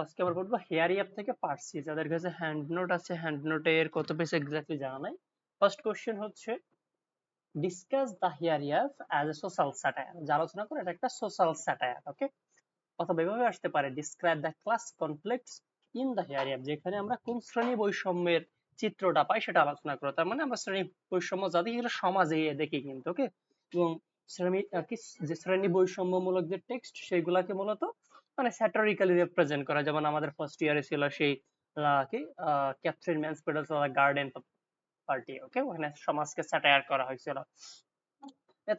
আজকে আমরা পড়বো হেয়ার অ্যাপ থেকে পার্সি। যাদের কাছে হ্যান্ড নোট আছে, হ্যান্ড নোটের কত পেজ এক্স্যাক্টলি জানা নাই। ফার্স্ট কোশ্চেন হচ্ছে discuss the hairy ape as a social satire. যা আলোচনা করে এটা একটা সোশ্যাল স্যাটায়ার। ওকে, অথবা এভাবে আসতে পারে describe the class conflicts in the hairy ape, যেখানে আমরা কোন শ্রেণী বৈষম্যের চিত্রটা পাই সেটা আলোচনা করো। তার মানে আমরা শ্রেণী বৈষম্য যাদের এগুলো সমাজে দেখি কিন্তু। ওকে, এবং শ্রেণী যে শ্রেণী বৈষম্যমূলক যে টেক্সট সেগুলাকে মূলত মানে স্যাটারিক্যালি রিপ্রেজেন্ট করা। যেমন আমাদের ফার্স্ট ইয়ারে ছিল সেই কি ক্যাথরিন ম্যানসফিল্ড গার্ডেন পার্টি। ওকে, ওখানে সমাজকে স্যাটায়ার করা হয়েছিল।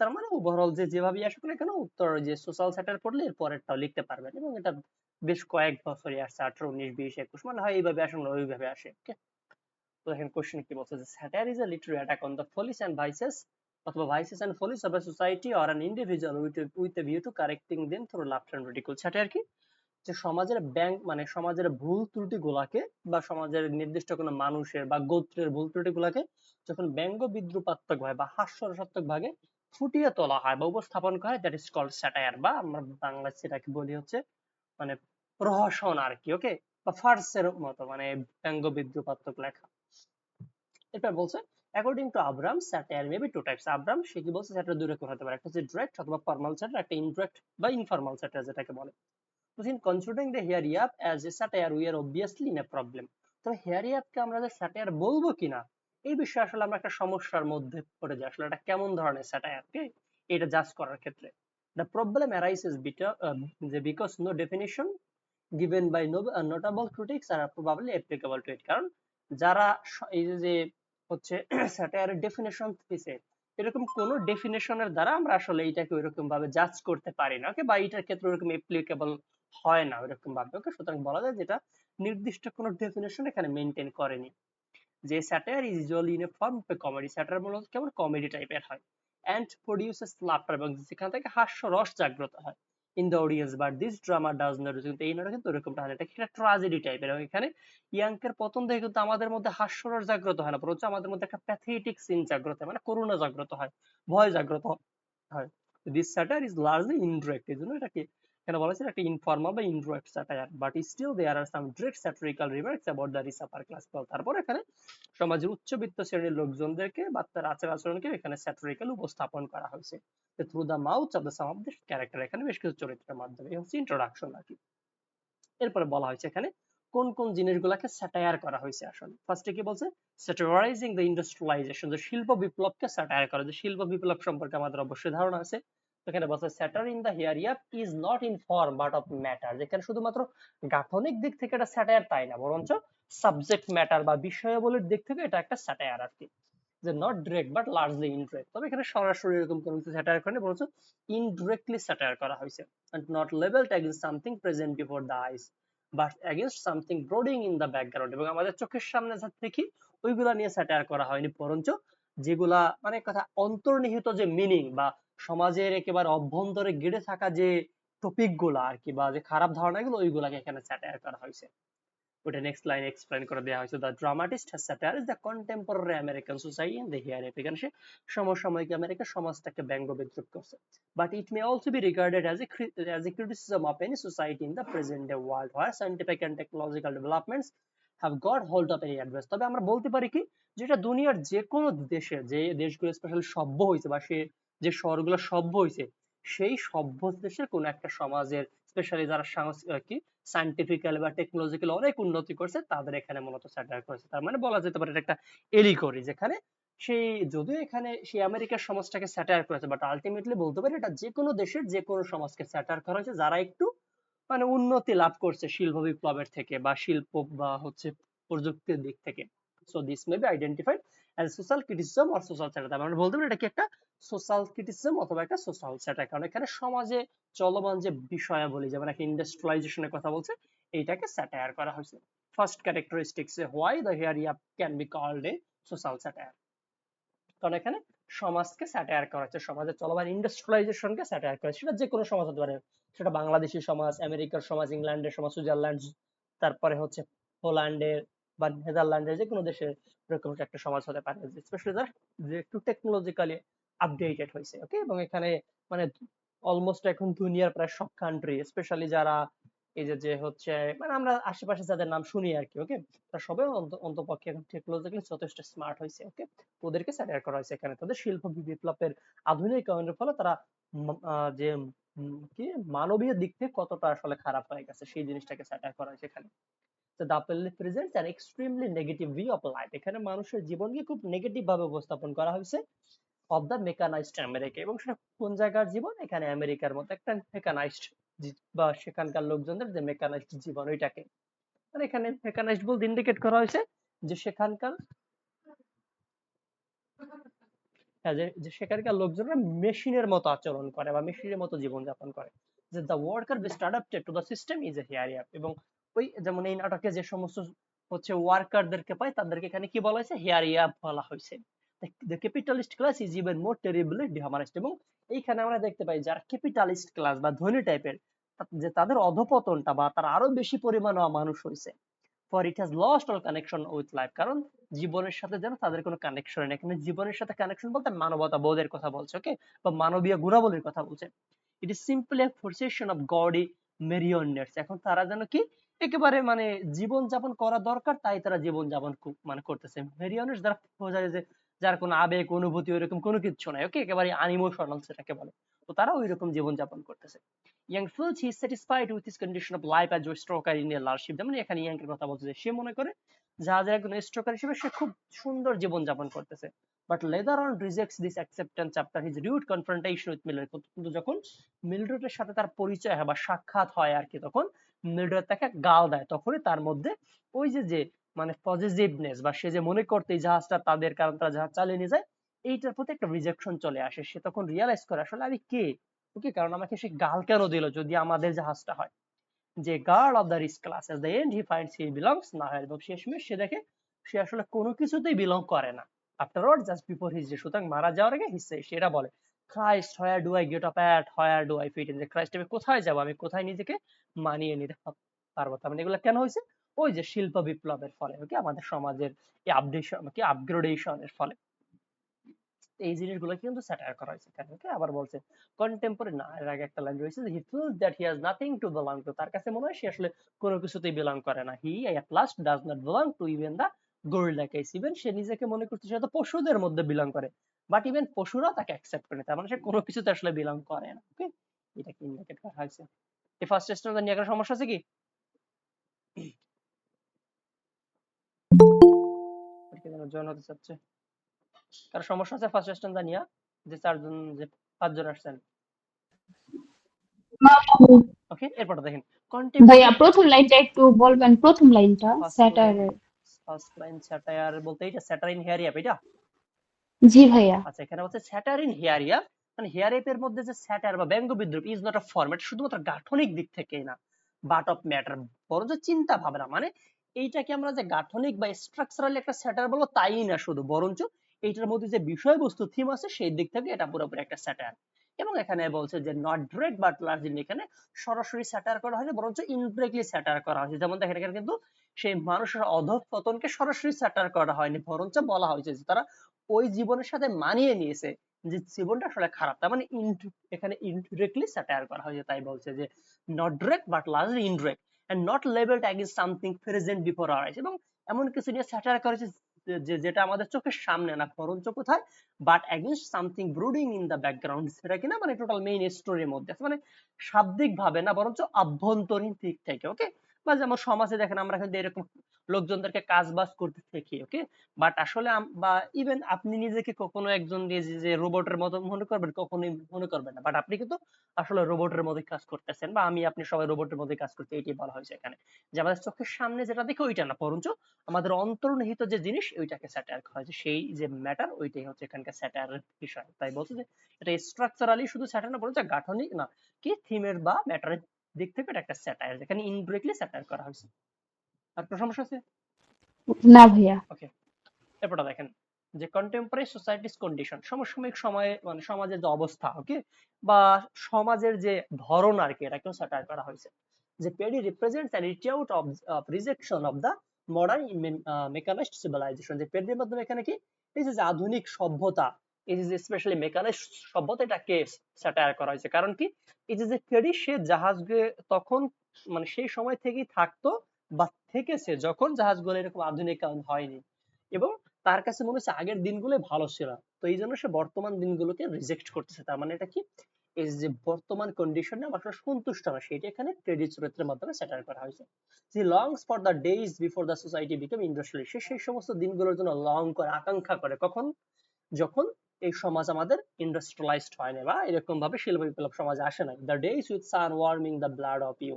তার মানে ওভারঅল যেভাবে আসে না কেন উত্তর যে সোশ্যাল স্যাটায়ার পড়লে এর পরেরটাও লিখতে পারবেন, এবং এটা বেশ কয়েক বছরই আসছে, 18, 19, 20, 21 মানে হয় এইভাবে আসে না ওইভাবে আসে। ওকে, তো দেখেন কোশ্চেন কি বলছে যে satire is a literary attack on the follies and vices অথবা vices and follies of a society or an individual with a view to correcting them through laughter and ridicule. Satire কি? যে সমাজের bank মানে সমাজের ভুল ত্রুটি গুলাকে বা সমাজের নির্দিষ্ট কোনো মানুষের বা গোত্রের ভুল ত্রুটি গুলাকে যখন ব্যঙ্গ বিদ্রুপাত্মক ভাবে বা হাস্যরসাত্মক ভাবে ফুটিয়ে তোলা হয় বা উপস্থাপন করা হয়, দ্যাট ইজ কল্ড স্যাটায়ার, বা আমরা বাংলায় সেটাকে বলি হচ্ছে মানে প্রহসন আর কি। ওকে, বা ফার্সের মতো মানে ব্যঙ্গ বিদ্রুপাত্মক লেখা। এটা বলছে according to Abram satire may be two types. Abram সে কি বলছে স্যাটায়ার দুই রকম হতে পারে, একটা হচ্ছে ডিরেক্ট অথবা ফর্মাল স্যাটায়ার, একটা ইনডিরেক্ট বা ইনফর্মাল স্যাটায়ার যেটাকে বলে। So in considering the here yap as a satire, we are obviously in a problem. তবে হেয়ার ইয়াপকে আমরা যে স্যাটায়ার বলবো কিনা এই বিষয়ে আসলে আমরা একটা সমস্যার মধ্যে পড়ে যাই। আসলে এটা কেমন ধরনের স্যাটায়ার এটা জাজ করার ক্ষেত্রে the problem arises because no definition given by notable critics are probably applicable to it. কারণ যারা এই যে হচ্ছে স্যাটায়ারের ডেফিনেশন দিছে এরকম কোন ডেফিনেশনের দ্বারা আমরা আসলে এটাকে ওইরকম ভাবে জাজ করতে পারি না। ওকে, বা এটার ক্ষেত্রে ওরকম অ্যাপ্লিকেবল হয় না ওইরকম ভাবে। ওকে, সুতরাং বলা যায় যেটা নির্দিষ্ট কোনো ডেফিনেশন এখানে মেনটেন করেনি। যে satire is usually in a form of comedy, satire মূলত কেমন কমেডি টাইপের হয়, এন্ড প্রডিউসেস লাফটার, এবং যেখান থেকে হাস্য রস জাগ্রত হয় in the audience, but this drama does not, কিন্তু এই নাটক কিন্তু ওরকমটা হয় না, এটা একটা ট্রাজেডি টাইপের। এবং এখানে ইয়াঙ্কের পতন দেখে কিন্তু আমাদের মধ্যে হাস্যরস জাগ্রত হয় না, বরঞ্চ আমাদের মধ্যে একটা প্যাথেটিক সিন জাগ্রত হয়, মানে করুণা জাগ্রত হয়, ভয় জাগ্রত হয়। This satire is largely indirect, এই জন্য এটাকে এখানে বলা হয়েছে একটা ইনফর্মাল বা indirect satire, but still there are some direct satirical remarks about the rich upper class. তারপর এখানে সমাজের উচ্চবিত্ত শ্রেণীর লোকজনদেরকে বা তার আচার আচরণকে এখানে স্যাটারিক্যাল উপস্থাপন করা হয়েছে through the mouth of the some of the character. এখানে বেশ কিছু চরিত্রের মাধ্যমে, এই হচ্ছে ইন্ট্রোডাকশন আর কি। এরপরে বলা হয়েছে এখানে কোন কোন জিনিসগুলোকে স্যাটায়ার করা হয়েছে। আসলে ফার্স্টে কি বলছে, স্যাটারাইজিং দ্য ইন্ডাস্ট্রিয়ালাইজেশন, যে শিল্প বিপ্লবকে স্যাটায়ার করা। যে শিল্প বিপ্লব সম্পর্কে আমাদের অবশ্যই ধারণা আছে। এখানে বলছে satire in the here Ape is not in form but of matter, যেখানে শুধুমাত্র গাঠনিক দিক থেকে এটা স্যাটায়ার তাই না, বরঞ্চ সাবজেক্ট ম্যাটার বা বিষয়াবলীর দিক থেকে এটা একটা স্যাটায়ার আর কি। যে not direct but largely indirect, তবে এখানে সরাসরি এরকম কোনো কিছু স্যাটায়ার করেনি, বরঞ্চ ইনডিরেক্টলি স্যাটায়ার করা হয়েছে। and not labeled against something present before the eyes but against something brooding in the background, এবং আমাদের চোখের সামনে যা দেখি ওইগুলা নিয়ে স্যাটায়ার করা হয়নি, বরঞ্চ যেগুলা মানে কথা অন্তর্নিহিত যে মিনিং বা সমাজের একেবারে অভ্যন্তরে গেড়ে থাকা যে টপিক গুলা আর কি বা যে খারাপ ধারণাগুলো ওইগুলাকে এখানে স্যাটায়ার করা হয়েছে। ওটা নেক্সট লাইন এক্সপ্লেইন করে দেওয়া হয়েছে, the dramatist has satirized the contemporary American society in the Hairy. এখানে সে সমসাময়িক আমেরিকার সমাজটাকে ব্যঙ্গ বিদ্রুপ করছে। But it may also be regarded as a criticism of any society in the present day world where scientific and technological developments have got hold of any advice। তবে আমরা বলতে পারি কি, যেটা দুনিয়ার যে কোনো দেশে যে দেশগুলো স্পেশালি সভ্য হয়েছে বা সে যে শহরগুলো সভ্য হয়েছে সেই সভ্য দেশের কোন একটা সমাজের স্পেশালি যারা কি সায়েন্টিফিক্যাল বা টেকনোলজিক্যাল অনেক উন্নতি করছে তাদের এখানে মূলত স্যাটায়ার করেছে। তার মানে বলা যেতে পারে এটা একটা এলিগরি, যেখানে সেই যদিও এখানে সেই আমেরিকার সমাজটাকে স্যাটায়ার করেছে, বাট আলটিমেটলি বলতে পারি এটা যে কোনো দেশের যে কোনো সমাজকে স্যাটায়ার করা হয়েছে যারা একটু মানে উন্নতি লাভ করছে শিল্প বিপ্লবের থেকে বা শিল্প বা হচ্ছে প্রযুক্তির দিক থেকে। So this may be identified as social criticism or social satire. আমরা বলতে পারি এটা কি একটা সোশ্যাল ক্রিটিসিজম অথবা একটা সোশ্যাল স্যাটায়ার, কারণ এখানে সমাজে চলমান যে বিষয়াবলী যেমন একটা ইন্ডাস্ট্রিয়ালাইজেশনের কথা বলছে এইটাকে স্যাটায়ার করা হয়েছে। First characteristics why the here ape can be called a social satire, কারণ এখানে সমাজকে স্যাটায়ার করা হচ্ছে, সমাজের চলমান ইন্ডাস্ট্রিয়ালাইজেশনকে স্যাটায়ার করা হচ্ছে। সেটা যে কোনো সমাজ হতে পারে, সেটা বাংলাদেশি সমাজ, আমেরিকার সমাজ, ইংল্যান্ডের সমাজ, সুইজারল্যান্ড, তারপরে হচ্ছে পোল্যান্ডের বা নেদারল্যান্ডের যে কোনো দেশের এরকম একটা সমাজ হতে পারে, স্পেশালি যারা যে একটু টেকনোলজিক্যালি আপডেটেড হয়েছে। ওকে, এবং এখানে মানে অলমোস্ট এখন দুনিয়ার প্রায় সব কান্ট্রি স্পেশালি যারা এই যে যে হচ্ছে মানে আমরা আশেপাশে যাদের নাম শুনি আর কি, ওকে, তারা সবাই অন্তপক্ষে এখন টেকনোলজিক্যালি যথেষ্ট স্মার্ট হয়েছে, ওকে, ওদেরকে স্যাটায়ার করা হয়েছে এখানে তাদের শিল্প বিপ্লবের আধুনিকায়নের ফলে তারা যে কি মানবীয় দিক থেকে কতটা আসলে খারাপ হয়ে গেছে সেই জিনিসটাকে স্যাটায়ার করা হয়েছে এখানে। So the play presents an extremely negative view of life. এখানে মানুষের জীবনকে খুব নেগেটিভ ভাবে উপস্থাপন করা হয়েছে অফ দ্য মেকানাইজড আমেরিকা, এবং সেটা কোন জায়গার জীবন, এখানে আমেরিকার মতো একটা মেকানাইজড বা সেখানকার লোকজনদের যে মেকানাইজড জীবন ওইটাকে, মানে এখানে মেকানাইজড বলতে ইন্ডিকেট করা হয়েছে যে সেখানকার যে সেখানকার লোকজনরা মেশিনের মতো আচরণ করে বা মেশিনের মতো জীবন যাপন করে, যে the worker best adapted to the system is a Hairy Ape, এবং ওই যেমন এই নাটকে যে সমস্ত হচ্ছে ওয়ার্কারদেরকে পায় তাদেরকে এখানে কি বলা হয়েছে, হিয়ারিয়া বলা হয়েছে। The capitalist class is even more terribly dehumanized, এবং এইখানে আমরা দেখতে পাই যারা ক্যাপিটালিস্ট ক্লাস বা ধনী টাইপের, যে তাদের অধপতনটা বা তারা আরো বেশি পরিমাণ মানুষ হয়েছে। For it has lost all connection with life, কারণ জীবনের সাথে যেন তাদের কোনো কানেকশন নেই। এখানে জীবনের সাথে কানেকশন বলতে মানবতা বোধের কথা বলছে, ওকে, বা মানবীয় গুণাবলীর কথা বলছে। It is simply a position of gaudy marionettes, এখন তারা যেন কি একেবারে মানে জীবন যাপন করা দরকার তাই তারা জীবন যাপন মানে করতেছে। মেরিয়নেটস দ্বারা বোঝায় যে যার কোনো আবেগ অনুভূতি ওইরকম কোনো কিছু নাই, ওকে, একেবারে আনইমোশনাল সেটাকে বলে, তো তারা ওইরকম জীবন যাপন করতেছে। Yank feels he is satisfied with his condition of life as a stoker in a large ship, যেমন এখানে ইয়াংকের কথা বলছে যে সে মনে করে জাহাজের একজন স্ট্রোকার হিসেবে সে খুব সুন্দর জীবন যাপন করতেছে। But later on rejects this acceptance after his rude confrontation with Mildred, কিন্তু যখন মিলড্রেডের সাথে তার পরিচয় হয় বা সাক্ষাৎ হয় আর কি, তখন মিলড্রেড তাকে গাল দেয়, তখনই তার মধ্যে ওই যে যে মানে পজিটিভনেস বা সে যে মনে করতে এই জাহাজটা তাদের কারণ তারা জাহাজ চালিয়ে নিয়ে যায়, এইটার প্রতি একটা রিজেকশন চলে আসে। সে তখন রিয়ালাইজ করে আসলে আমি কে, ওকে, কারণ আমাকে সে গাল কেন দিল যদি আমাদের জাহাজটা হয়। যে guard of the risk class at the end he finds he belongs না, এবং শেষমেশ সে দেখে সে আসলে কোনো কিছুতেই বিলং করে না। After all just before his day, সুতরাং মারা যাওয়ার আগে হিসে সেটা বলে, Christ where do I get up at, where do I fit in, যে ক্রাইস্ট আমি কোথায় যাব, আমি কোথায় নিজেকে মানিয়ে নিতে পারবো। তার মানে এগুলো কেন হয়েছে, ওই যে শিল্প বিপ্লবের ফলে, ওকে, আমাদের সমাজের এই আপডেশন কি আপগ্রেডেশনের ফলে এই জিনিসগুলো কিন্তু স্যাটায়ার করা হয়েছে এখানে, ওকে। আবার বলছে কন্টেম্পোরারি, না এর আগে একটা লাইন রয়েছে যে he feels that he has nothing to belong to, তার কাছে মনে হয় সে আসলে কোনো কিছুতেই বিলং করে না। He at last does not belong to even the gorilla cage, even সে নিজেকে মনে করছে সে তো পশুদের মধ্যে বিলং করে, বাট ইভেন পশুরা তাকে অ্যাকসেপ্ট করে, তার মানে সে কোনো কিছুতে আসলে বিলং করে না, ওকে, এটা কি ইন্ডিকেট করা হয়েছে। এই ফার্স্ট স্টেজটা নিয়ে কোনো সমস্যা আছে কি, জয়েন হতে চাচ্ছে, কার সমস্যা আছে ফার্স্ট স্টেজটা নিয়ে, যে চারজন যে পাঁচজন আসছেন, ওকে। এরপর দেখেন ভাইয়া কন্টেম্পোরারি প্রথম লাইনটা একটু বলবেন, প্রথম লাইনটা স্যাটারের। ফার্স্ট লাইন স্যাটায়ার বলতে এটা স্যাটার ইন হেয়ার অ্যাপ এটা। জি ভাইয়া। আচ্ছা, এখানে হচ্ছে স্যাটার ইন হেয়ার অ্যাপ, মানে হেয়ার অ্যাপের মধ্যে যে স্যাটার বা ব্যঙ্গ বিদ্রুপ ইজ নট আ ফরম্যাট, শুধুমাত্র গাঠনিক দিক থেকেই না, বাট অফ ম্যাটার, বড় যে চিন্তা ভাবনা, মানে এইটাকে আমরা যে গাঠনিক বা স্ট্রাকচারালি একটা স্যাটার বলবো তাই না শুধু, বরঞ্চ এইটার মধ্যে যে বিষয়বস্তু থিম আছে সেই দিক থেকে এটা পুরোপুরি একটা স্যাটার। এবং এখানে বলছে যে নট ডিরেক্ট বাট লার্জলি, এখানে সরাসরি স্যাটার করা হয়নি বরঞ্চ ইনডিরেক্টলি স্যাটার করা হয়েছে। যেমন দেখেন এখানে কিন্তু সেই মানুষের অধঃপতনকে সরাসরি স্যাটার করা হয়নি, বরঞ্চ বলা হয়েছে যে তারা ওই জীবনের সাথে মানিয়ে নিয়েছে যে জীবনটা আসলে খারাপ, তার মানে এখানে ইনডিরেক্টলি স্যাটায়ার করা হয়েছে। তাই বলছে যে not direct but largely indirect and not levelled against something present before our eyes, এবং এমন কিছু নিয়ে স্যাটায়ার করা হয়েছে যেটা আমাদের চোখের সামনে না, বরঞ্চ কোথায়, but against something brooding in the background, সেটা কিনা মানে টোটাল মেইন স্টোরির মধ্যে আছে, মানে শাব্দিক ভাবে না বরঞ্চ আভ্যন্তরীণ দিক থেকে, ওকে। বা যেমন সমাজে দেখেন আমরা কিন্তু এরকম লোকজনদেরকে কাজ বাজ করতে দেখি, ওকে, বাট আসলে বা ইভেন আপনি নিজেকে কখনো একজন যে রোবটের মতো মনে করবেন, কখনোই মনে করবেন না, বাট আপনি কিন্তু আসলে রোবটের মধ্যে কাজ করতেছেন, বা আমি আপনি সবাই রোবটের মধ্যে কাজ করতে, এটাই বলা হয়েছে এখানে, যে আমাদের চোখের সামনে যেটা দেখি ওইটা না, বরঞ্চ আমাদের অন্তর্নিহিত যে জিনিস ওইটাকে স্যাটায়ার করা হয়েছে, সেই যে ম্যাটার ওইটাই হচ্ছে এখানকার স্যাটায়ারের বিষয়। তাই বলছে যে এটা স্ট্রাকচারালি শুধু স্যাটায়ার না, বরঞ্চ গাঠনিক না কি থিমের বা ম্যাটারের দিক থেকে এটা একটা স্যাটায়ার, যেখানে ইনডিরেক্টলি স্যাটায়ার করা হয়েছে। আর কোনো সমস্যা আছে? না ভাইয়া। ওকে, এরপরটা দেখেন যে কন্টেম্পোরারি সোসাইটিস কন্ডিশন, সমসাময়িক সময়ে মানে সমাজের যে অবস্থা, ওকে, বা সমাজের যে ধরন আর কি, এটাকেও স্যাটায়ার করা হয়েছে। যে Paddy represents an reach out of rejection of the modern mechanized civilization, যে পেরির মাধ্যমে এখানে কি এই যে আধুনিক সভ্যতা, এই যে স্পেশালি মেকানাইজড সভ্যতা, এটাকে স্যাটায়ার করা হয়েছে। কারণ কি এই যে পেরি সে জাহাজকে তখন মানে সেই সময় থেকেই থাকতো বা থেকেছে যখন জাহাজগুলো এরকম আধুনিকায়ন হয়নি, এবং তার কাছে মনে হচ্ছে আগের দিনগুলো ভালো ছিল। তো এই জন্য সে বর্তমান দিনগুলোকে রিজেক্ট করতেছে। তার মানে এটা কি, এই যে বর্তমান কন্ডিশনে আমরা সন্তুষ্ট না, সেটা এখানে ক্রেডিট চরিত্রের মাধ্যমে স্যাটায়ার করা হয়েছে। He longs for the days before the society became industrial. সে সেই সমস্ত দিনগুলোর জন্য লং করে, আকাঙ্ক্ষা করে, কখন, যখন এই সমাজ আমাদের ইন্ডাস্ট্রিয়ালাইজড হয় না বা এরকম ভাবে শিল্প বিপ্লব সমাজে আসে নাই। The days with sun warming the blood of you,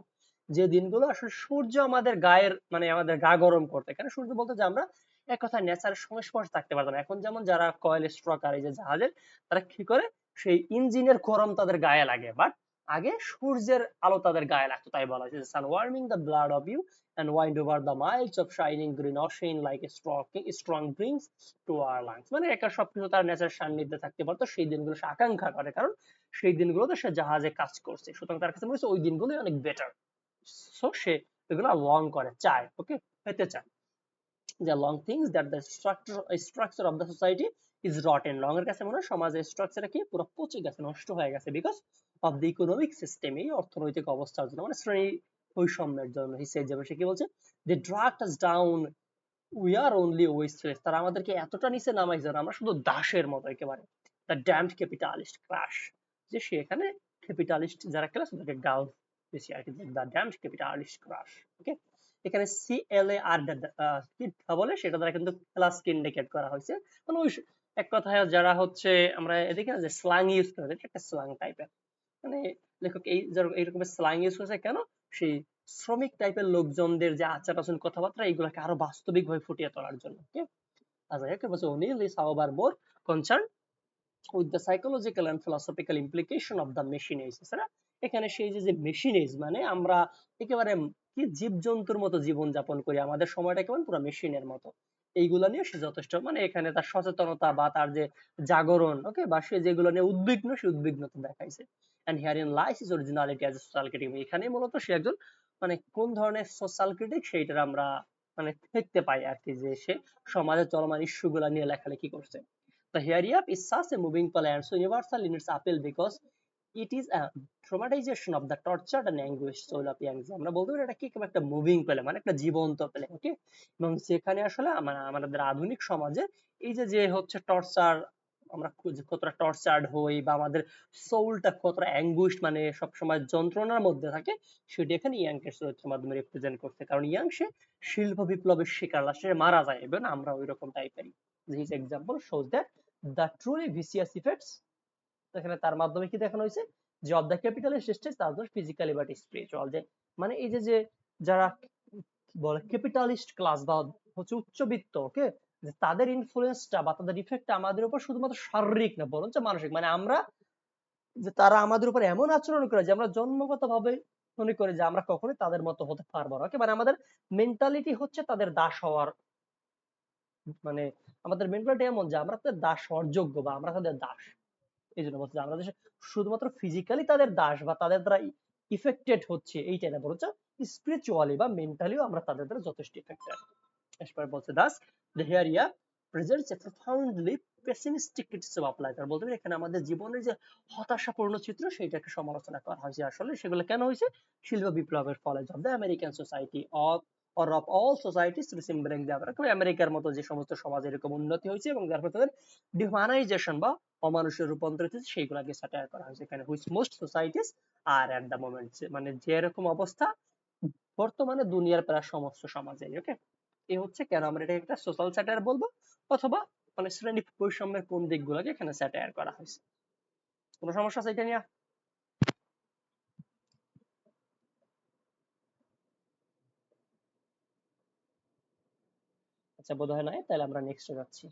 যে দিনগুলো আসলে সূর্য আমাদের গায়ের মানে আমাদের গা গরম করতে, কেন সূর্য বলতে যে আমরা এক কথায় নেচারের সংস্পর্শে থাকতে পারতাম। এখন যেমন যারা কয়েল স্ট্রোকার এই যে জাহাজের, তারা কি করে সেই ইঞ্জিনের গরম তাদের গায়ে লাগে, বাট আগে সূর্যের আলো তাদের গায়ে লাগতো। তাই বলা হয়েছে sun warming the blood of you and wind over the miles of shining green ocean like a strong brings to our lungs। মানে একা সবকিছু তার নেচার সান্নিধ্যে থাকতে পারতো, সেই দিনগুলো সে আকাঙ্ক্ষা করে, কারণ সেই দিনগুলোতে সে জাহাজে কাজ করছে, সুতরাং তার কাছে মনে হচ্ছে ওই দিনগুলোই অনেক বেটার। সো সে এগুলো লং করে চায়, ওকে, পেতে চায়। যে long things that the structure of the society is rotten. Long এর কাছে মনে হয় সমাজের স্ট্রাকচারটা কি পুরো পচে গেছে, নষ্ট হয়ে গেছে, because of the economic system, এই অর্থনৈতিক অবস্থার জন্য, মানে শ্রেণী বৈষম্যের জন্য। হিসেবে যেমন সে কি বলছে, যে drag us down, we are only wasteless. তারা আমাদেরকে এতটা নিচে নামাইছে, আমরা শুধু দাসের মতো একেবারে। দ্য ড্যামড ক্যাপিটালিস্ট ক্রাশ, যে সে এখানে ক্যাপিটালিস্ট যারা ক্লাস তাদেরকে গাল বেশি আর কি, দ্য ড্যামড ক্যাপিটালিস্ট ক্রাশ। ওকে, এখানে CLAR কি বলে সেটা দ্বারা কিন্তু ক্লাসকে ইন্ডিকেট করা হয়েছে। মানে ওই এক কথায় যারা হচ্ছে আমরা এদিকে যে স্ল্যাং ইউজ করে, এটা একটা স্ল্যাং টাইপের, মানে লেখক এইরকম স্ল্যাং ইউজ করেছে কেন, সেই শ্রমিক টাইপের লোকজনদের যে আচার আচরণ কথাবার্তা এগুলোকে আরো বাস্তবিক ভাবে ফুটিয়ে তোলার জন্য। O'Neill is however more concerned with the psychological and philosophical implication of the machine age। এখানে সেই যে মেশিন এজ, মানে আমরা একেবারে কি জীবজন্তুর মতো জীবন যাপন করি, আমাদের সময়টা কেমন পুরো মেশিনের মতো, এইগুলা নিয়ে সে যথেষ্ট, মানে এখানে তার সচেতনতা বা তার যে জাগরণ, ওকে, বা সে যেগুলো নিয়ে উদ্বিগ্ন, সে উদ্বিগ্নতা দেখাইছে। and herein lies his originality as a social critic। এখানেই মূলত সে একজন মানে কোন ধরনের সোশ্যাল ক্রিটিক সেইটার আমরা মানে দেখতে পাই আর কি, যে সে সমাজের চলমান ইস্যু গুলা নিয়ে লেখালেখি করছে। The Hierarchy is such a moving play and so universal in its appeal because it is a dramatization of the tortured and anguished soul of young। আমরা বলতে পারি এটা কি একটা মুভিং প্লে, মানে একটা জীবন্ত প্লে, ওকে, এবং যেখানে আসলে আমাদের আধুনিক সমাজে এই যে যে হচ্ছে টর্চার, আমরা কতটা টর্চার্ড হই বা আমাদের সোলটা কতটা অ্যাঙ্গুইশড মানে সবসময় যন্ত্রণার মধ্যে থাকে, সেটি এখানে ইয়াংকের চরিত্রের মাধ্যমে রিপ্রেজেন্ট করছে। কারণ ইয়াং সে শিল্প বিপ্লবের শিকার, লাস্টে মারা যায়, এবং আমরা ওই রকম টাইপেরই। His example shows that the truly vicious effects, এখানে তার মাধ্যমে কি দেখানো হয়েছে, যে অফ দ্য ক্যাপিটালিস্ট স্টেজ তার ফিজিক্যালি বাট স্পিরিচুয়াল, যে মানে এই যে যে যারা বলে ক্যাপিটালিস্ট ক্লাস বা হচ্ছে উচ্চবিত্ত, ওকে, যে তাদের ইনফ্লুয়েন্সটা বা তাদের ইফেক্টটা আমাদের উপর শুধুমাত্র শারীরিক না বরঞ্চ মানসিক, মানে আমরা যে তারা আমাদের উপর এমন আচরণ করে যে আমরা জন্মগত ভাবে মনে করি যে আমরা কখনোই তাদের মতো হতে পারবো না, ওকে, মানে আমাদের মেন্টালিটি হচ্ছে তাদের দাস হওয়ার, মানে আমাদের মেন্টালিটি এমন যে আমরা তাদের দাস হওয়ার যোগ্য বা আমরা তাদের দাস। এই জন্য বলছে আমরা দেশে শুধুমাত্র ফিজিক্যালি তাদের দাস বা তাদের দ্বারা ইফেক্টেড হচ্ছে এইটাই না, বরঞ্চ স্পিরিচুয়ালি বা মেন্টালিও আমরা তাদের দ্বারা যথেষ্ট ইফেক্টেড। এরপর বলছে Das the area presents a profoundly pessimistic criticism of life। আর বলতে পারি এখানে আমাদের জীবনের যে হতাশাপূর্ণ চিত্র সেইটাকে সমালোচনা করা হয়েছে। আসলে সেগুলো কেন হয়েছে, শিল্প বিপ্লবের ফলে of the American society of or of all societies resembling the আমেরিকার মতো যে সমস্ত সমাজ এরকম উন্নতি হয়েছে এবং যার ফলে তাদের ডিহুম্যানাইজেশন বা অমানুষের রূপান্তরিত হয়েছে, সেইগুলোকে স্যাটায়ার করা হয়েছে এখানে। which most societies are at the moment, মানে যে এরকম অবস্থা বর্তমানে দুনিয়ার প্রায় সমস্ত সমাজে, ওকে। এই হচ্ছে কেন আমরা এটা একটা সোশ্যাল স্যাটায়ার বলবো, অথবা মানে শ্রেণী বৈষম্যের কোন দিকগুলোকে এখানে স্যাটায়ার করা হয়েছে। কোনো সমস্যা আছে এটা নিয়ে? আচ্ছা, বোধ হয় নাই, তাহলে আমরা নেক্সটে যাচ্ছি।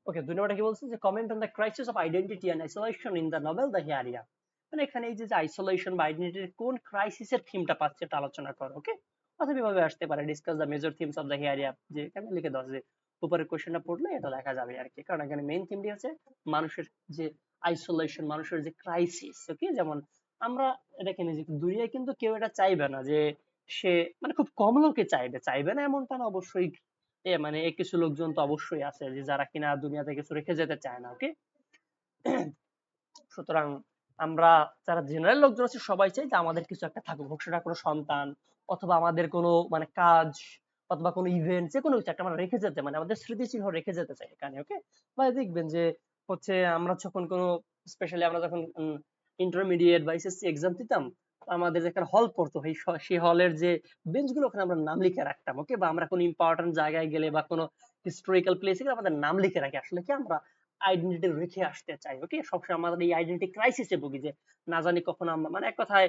ওকে, 2 নম্বরটা কি বলছে, যে comment on the crisis of identity and isolation in the novel the Hairy Ape. মানে এখানে এই যে আইসোলেশন বা আইডেন্টিটির কোন ক্রাইসিসের থিমটা পাচ্ছে এটা আলোচনা করো, ওকে, অথবা এভাবে আসতে পারে discuss the major themes of the Hairy Ape, যে এখানে লিখে দাও যে উপরের কোশ্চেনটা পড়লে এটা লেখা যাবে আর কি। কারণ এখানে মেইন থিমটি হচ্ছে মানুষের যে আইসোলেশন, মানুষের যে ক্রাইসিস, ওকে, যেমন আমরা এটা কিনে যে দুনিয়ায় কিন্তু কেউ এটা চাইবে না যে সে, মানে খুব কম লোকে চাইবে না এমনটা না অবশ্যই, মানে কিছু লোকজন তো অবশ্যই আছে যে যারা কিনা দুনিয়াতে কিছু রেখে যেতে চায় না, ওকে। সুতরাং আমরা যারা জেনারেল লোকজন আছে সবাই চাই যে আমাদের কিছু একটা থাকুক, হোক সেটা কোনো সন্তান অথবা আমাদের কোনো মানে কাজ অথবা কোনো ইভেন্ট, যে কোনো কিছু একটা আমরা রেখে যেতে, মানে আমাদের স্মৃতিচিহ্ন রেখে যেতে চাই এখানে, ওকে। বা দেখবেন যে হচ্ছে আমরা যখন কোনো স্পেশালি আমরা যখন ইন্টারমিডিয়েট বা এসএসসি এক্সাম দিতাম, আমাদের একটা হল পড়তো, সেই হলের যে বেঞ্চগুলো ওখানে আমরা নাম লিখে রাখতাম, ওকে। বা আমরা কোনো ইম্পর্টেন্ট জায়গায় গেলে বা কোনো হিস্টোরিক্যাল প্লেসে গেলে আমাদের নাম লিখে রাখি, আসলে কি আমরা আইডেন্টিটি রেখে আসতে চাই, ওকে। সবসময় আমাদের এই আইডেন্টিটি ক্রাইসিসে ভুগি যে না জানি কখন আমরা, মানে এক কথায়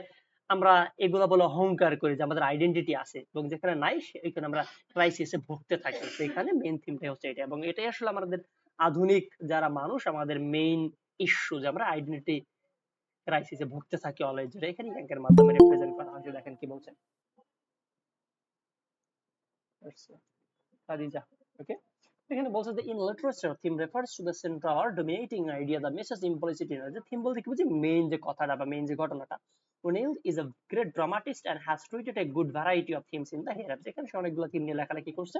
আমরা এগুলা বলে অহংকার করি যে আমাদের আইডেন্টিটি আছে, এবং যেখানে নাই সেখানে আমরা ক্রাইসিসে ভুগতে থাকি। তো এখানে মেইন থিমটাই হচ্ছে এটা, এবং এটাই আসলে আমাদের আধুনিক যারা মানুষ আমাদের মেইন ইস্যু, যে আমরা আইডেন্টিটি ক্রাইসিসে ভুগতে থাকি অলওয়েজ, যেটা এখানে ইয়াংকের মাধ্যমে রিপ্রেজেন্ট করা হয়েছে। দেখেন কি বলছেন খাদিজা, ওকে। এখানে বলছে যে in literature theme refers to the central or dominating idea, the message implicit in the theme বলতে কি বুঝি, মেইন যে কথাটা বা মেইন যে ঘটনাটা। O'Neill is a great dramatist and has treated a good variety of themes in the hereafter. এখানে সে অনেকগুলো থিম নিয়ে লেখালেখি করছে।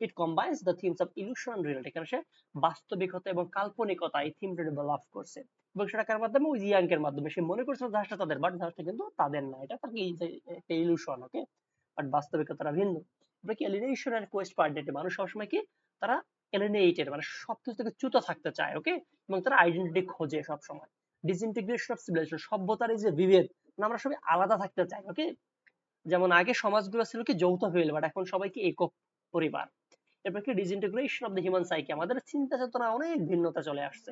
It combines the themes of illusion and reality. এখানে সে বাস্তবিকতা এবং কাল্পনিকতা এই থিমটা ডেভেলপ করছে, এবং সেটা কার মাধ্যমে, ওই ইয়াংকের মাধ্যমে। সে মনে করছিল জাহাজটা তাদের, বাট জাহাজটা কিন্তু তাদের না, এটা তার কি একটা ইলুশন, ওকে। বাট বাস্তবিকতাটা ভিন্ন। আমরা কি এলিনেশন এন্ড কোয়েস্ট পার্টিতে মানুষ সবসময় কি তারা এলিনেটেড, মানে সবকিছু থেকে চ্যুত থাকতে চায়, ওকে। এবং তারা আইডেন্টিটি খোঁজে সব সময়। ডিসইন্টিগ্রেশন অফ সিভিলাইজেশন, সভ্যতার এই যে বিভেদ, মানে আমরা সবাই আলাদা থাকতে চাই, ওকে। যেমন আগে সমাজগুলো ছিল কি যৌথ ফ্যামিলি, বাট এখন সবাই কি একক পরিবার। এরপর কি disintegration of the human psyche, আমাদের চিন্তা চেতনা অনেক ভিন্নতা চলে আসছে।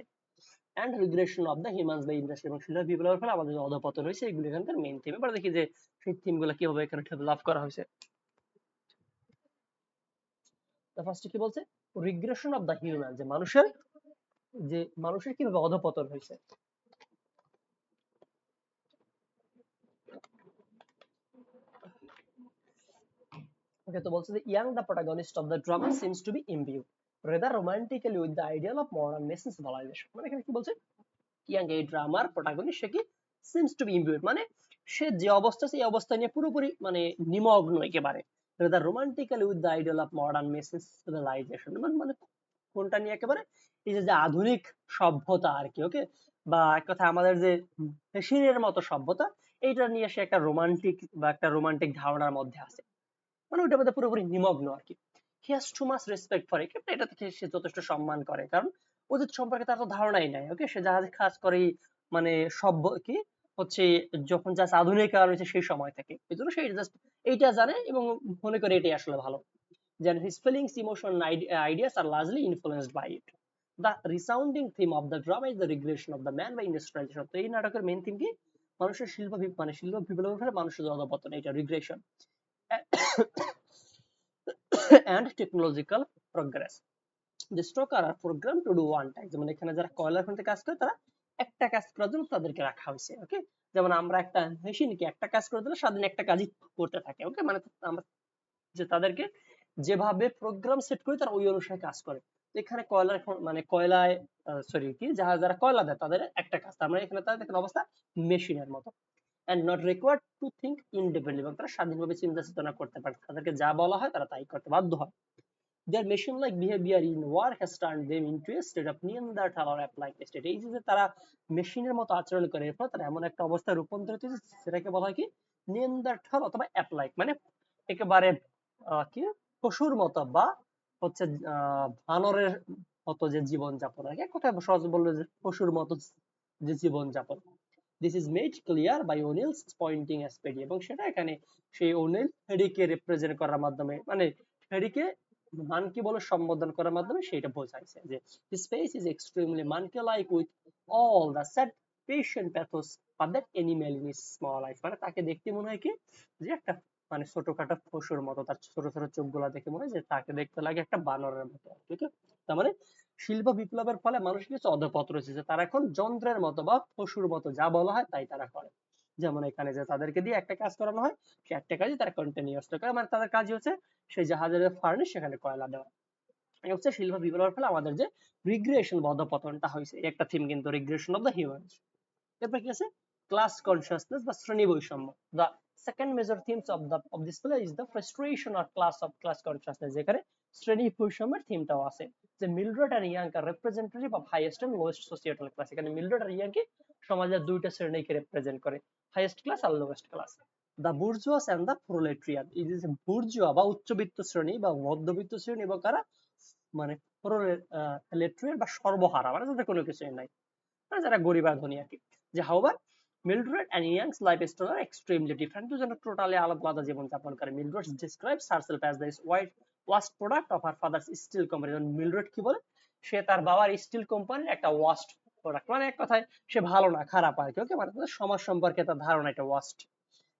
And regression of the humans by industry, এবং শিল্প বিপ্লবের ফলে আমাদের যে অধপতন হয়েছে, এগুলো এখানকার মেইন থিম। এবার দেখি যে সেই থিমগুলো কিভাবে এখানে ডেভেলপ করা হয়েছে। ফার্স্টে কি বলছে, রিগ্রেশন অফ দ্য হিউম্যান, যে মানুষের কিভাবে অধপতন হয়েছে। ওকে, তো বলছে যে Yank the protagonist of the drama seems to be imbued rather romantically with the ideal of modern civilization। মানে এখানে কি বলছে, ইয়াং এই ড্রামার প্রোটাগনিস্ট সে কি সিমস টু বি ইমবিউড, মানে সে যে অবস্থা সেই অবস্থা নিয়ে পুরোপুরি মানে নিমগ্ন একেবারে। rather romantically with the ideal of modern civilization, মানে কোনটা নিয়ে একেবারে, এই যে আধুনিক সভ্যতা আর কি, ওকে। বা এক কথা আমাদের যে মেশিনের মতো সভ্যতা, এইটা নিয়ে সে একটা রোমান্টিক বা একটা রোমান্টিক ধারণার মধ্যে আছে, মানে ওইটার মধ্যে পুরোপুরি নিমগ্ন আর কি। He has too much respect for it, এটা থেকে সে যথেষ্ট সম্মান করে, কারণ ওদের সম্পর্কে তার তো ধারণাই নাই, ওকে। সে জাহাজে কাজ করে মানে সভ্য কি হচ্ছে, যখন জাস্ট আধুনিকায়ন হয়েছে সেই সময় থেকে, এই জন্য সে জাস্ট এইটা জানে এবং মনে করে এটাই আসলে ভালো। Then his feelings, emotion, and ideas are largely influenced by it. The resounding theme of the drama is the regression of the man by industrialization. তো এই নাটকের মেইন থিম কি, মানুষের মানে শিল্প বিপ্লবের ফলে মানুষের অধঃপতন, এটা regression and technological progress. The stoker are programmed to do one task, যেমন এখানে যারা কয়লার খনিতে কাজ করে তারা একটা কাজ করার জন্য তাদেরকে রাখা হয়েছে, ওকে। যেমন আমরা একটা মেশিনকে একটা কাজ করে দিলে সারাদিন একটা কাজই করতে থাকে, ওকে। মানে আমরা যে তাদেরকে যেভাবে প্রোগ্রাম সেট করি তারা ওই অনুসারে কাজ করে। এখানে কয়লার মানে কয়লায় সরি কি যারা কয়লা দেয় তাদের একটা কাজ, তার মানে এখানে তাদের দেখেন অবস্থা মেশিনের মতো। and not required to think independently, এবং তারা স্বাধীনভাবে চিন্তা চেতনা করতে পারে, তাদেরকে যা বলা হয় তারা তাই করতে বাধ্য হয়। Their machine like behavior in war has turned them into a state of Neanderthal or applied state। এই যে তারা মেশিনের মতো আচরণ করে, এরপর তারা এমন একটা অবস্থায় রূপান্তরিত হয়েছে সেটাকে বলা হয় কি নিয়ান্ডারথাল অথবা অ্যাপ্লাইড, মানে একেবারে কি পশুর মতো বা হচ্ছে বানরের মতো যে জীবন যাপন, আর এক কথায় সহজ বললে যে পশুর মতো যে জীবন যাপন। This is made clear by O'Neill's pointing aspect, এবং সেটা এখানে সেই ওনেল হেডিকে রিপ্রেজেন্ট করার মাধ্যমে, মানে হেডিকে মানকি বলে সম্বোধন করার মাধ্যমে সেটা বোঝাইছে যে his face is extremely monkey like with all the sad patient pathos of that animal in his small eyes। মানে তাকে দেখতে মনে হয় কি যে একটা মানে ছোটখাটো পশুর মতো, তার ছোট ছোট চোখগুলা দেখে মনে হয় যে তাকে দেখতে লাগে একটা বানরের মতো, ঠিক আছে। তার মানে শিল্প বিপ্লবের ফলে মানুষের কিছু অধঃপতন হয়েছে, তারা এখন যন্ত্রের মতো বা পশুর মতো যা বলা হয় তাই তারা করে। যেমন এখানে যে তাদেরকে দিয়ে একটা কাজ করানো হয়, সে একটা কাজই তারা কন্টিনিউয়াসলি করে, মানে তাদের কাজই হচ্ছে সেই জাহাজের ফার্নিশ সেখানে কয়লা দেওয়া। এই হচ্ছে শিল্প বিপ্লবের ফলে আমাদের যে রিগ্রেশন বা অধঃপতনটা হয়েছে, একটা থিম কিন্তু রিগ্রেশন অফ দ্য হিউম্যানস। এরপর কি আছে, ক্লাস কনসিয়াসনেস বা শ্রেণী বৈষম্য। The second major themes of this play is the frustration or class consciousness, যেখানে শ্রেণী বৈষম্যের থিমটাও আছে, যে মিলড্রেড আর Yank are representative of highest and lowest societal class. এখানে মিলড্রেড আর ইয়াং কি সমাজের দুইটা শ্রেণীকে রিপ্রেজেন্ট করে, হাইয়েস্ট ক্লাস আর lowest class. The bourgeois and the proletariat, এই যে বুর্জুয়া বা উচ্চবিত্ত শ্রেণী বা মধ্যবিত্ত শ্রেণী এবং কারা মানে প্রোলেটরিয়াট বা সর্বহারা, মানে যাদের কোনো কিছু নাই, মানে যারা গরিব আর ধনী আর কি। যে হাউবার Mildred and Young's lifestyle are extremely different, দুজনে টোটালি আলাদা জীবন যাপন করে। Mildred describes herself as the worst product of her father's steel company। Mildred কি বলে, সে তার বাবার স্টিল কোম্পানির একটা ওয়াস্ট প্রোডাক্ট, মানে এক কথায় সে ভালো না, খারাপ আর কি। ওকে, মানে সমাজ সম্পর্কে তার ধারণা এটা ওয়াস্ট।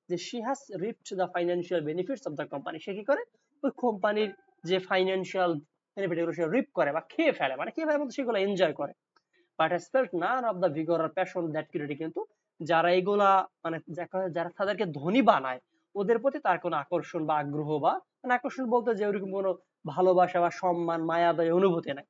যে she has reaped the financial benefits of the company, সে কি করে ওই কোম্পানির যে ফাইন্যান্সিয়াল বেনিফিট এগুলো সে রিপ করে বা খেয়ে ফেলে, মানে খেয়ে ফেলে বলতে সেগুলো এনজয় করে। But has felt none of the vigor or passion that created, কিন্তু যারা এগুলা মানে যারা তাদেরকে ধনী বানায় ওদের প্রতি তার কোনো আকর্ষণ বা আগ্রহ বা মানে আকর্ষণ বলতে যে ওরকম কোনো ভালোবাসা বা সম্মান মায়া দয়া অনুভূতি নাই।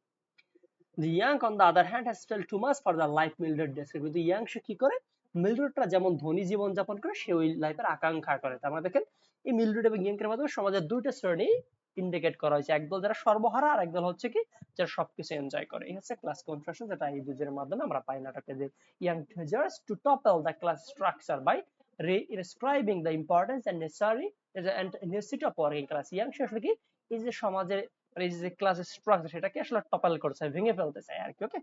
The young on the other hand has felt too much for the life Mildred described, কিন্তু ইয়াং সে কি করে মিলড্রেডটা যেমন ধনী জীবন যাপন করে সে ওই লাইফের আকাঙ্ক্ষা করে। তার মানে দেখেন এই মিলড্রেড এবং ইয়াংকের মাধ্যমে সমাজের দুইটা শ্রেণী ইন্ডিকেট করা হয়েছে, একদল যারা সর্বহারা আর একদল হচ্ছে কি যারা সবকিছু এনজয় করে। এই হচ্ছে ক্লাস কনফ্রেশন, যেটা এই দুজের মাধ্যমে আমরা পাই নাটকে, যে young treasures to topple the class structure by re-describing the importance and necessity of working class। Yank সে আসলে কি এই যে সমাজের এই যে ক্লাস স্ট্রাকচার সেটাকে আসলে টপাল করতে চায়, ভেঙে ফেলতে চায় আর কি। ওকে,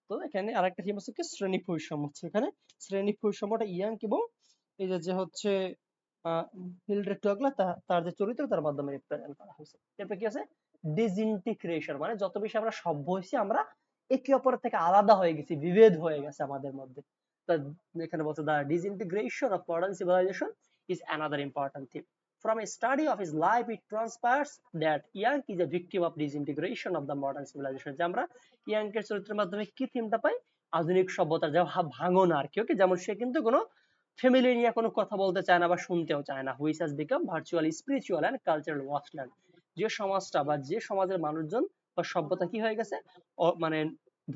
তো এখানে আরেকটা থিম হচ্ছে কি শ্রেণী বৈষম্য। হচ্ছে এখানে শ্রেণী বৈষম্যটা ইয়াং এবং এই যে হচ্ছে মিলড্রেড ডগলাস তার যে চরিত্র তার মাধ্যমে রিপ্রেজেন্ট করা হয়েছে। এরপর কি আছে ডিসইন্টিগ্রেশন, মানে যত বেশি আমরা সভ্য হয়েছি আমরা একে অপরের থেকে আলাদা হয়ে গেছি, বিভেদ হয়ে গেছে আমাদের মধ্যে। তা এখানে বলছে the disintegration of modern civilisation is another important theme. From a study of his life, it transpires that Young is a victim of disintegration of the modern civilization। যে আমরা ইয়াংকের চরিত্রের মাধ্যমে কি থিমটা পাই, আধুনিক সভ্যতার যে ভাঙন আর কি। ওকে, যেমন সে কিন্তু কোনো ফ্যামিলি নিয়ে কোনো কথা বলতে চায় না বা শুনতেও চায় না। Which has become virtual spiritual and cultural wasteland, যে সমাজটা বা যে সমাজের মানুষজন বা সভ্যতা কি হয়ে গেছে মানে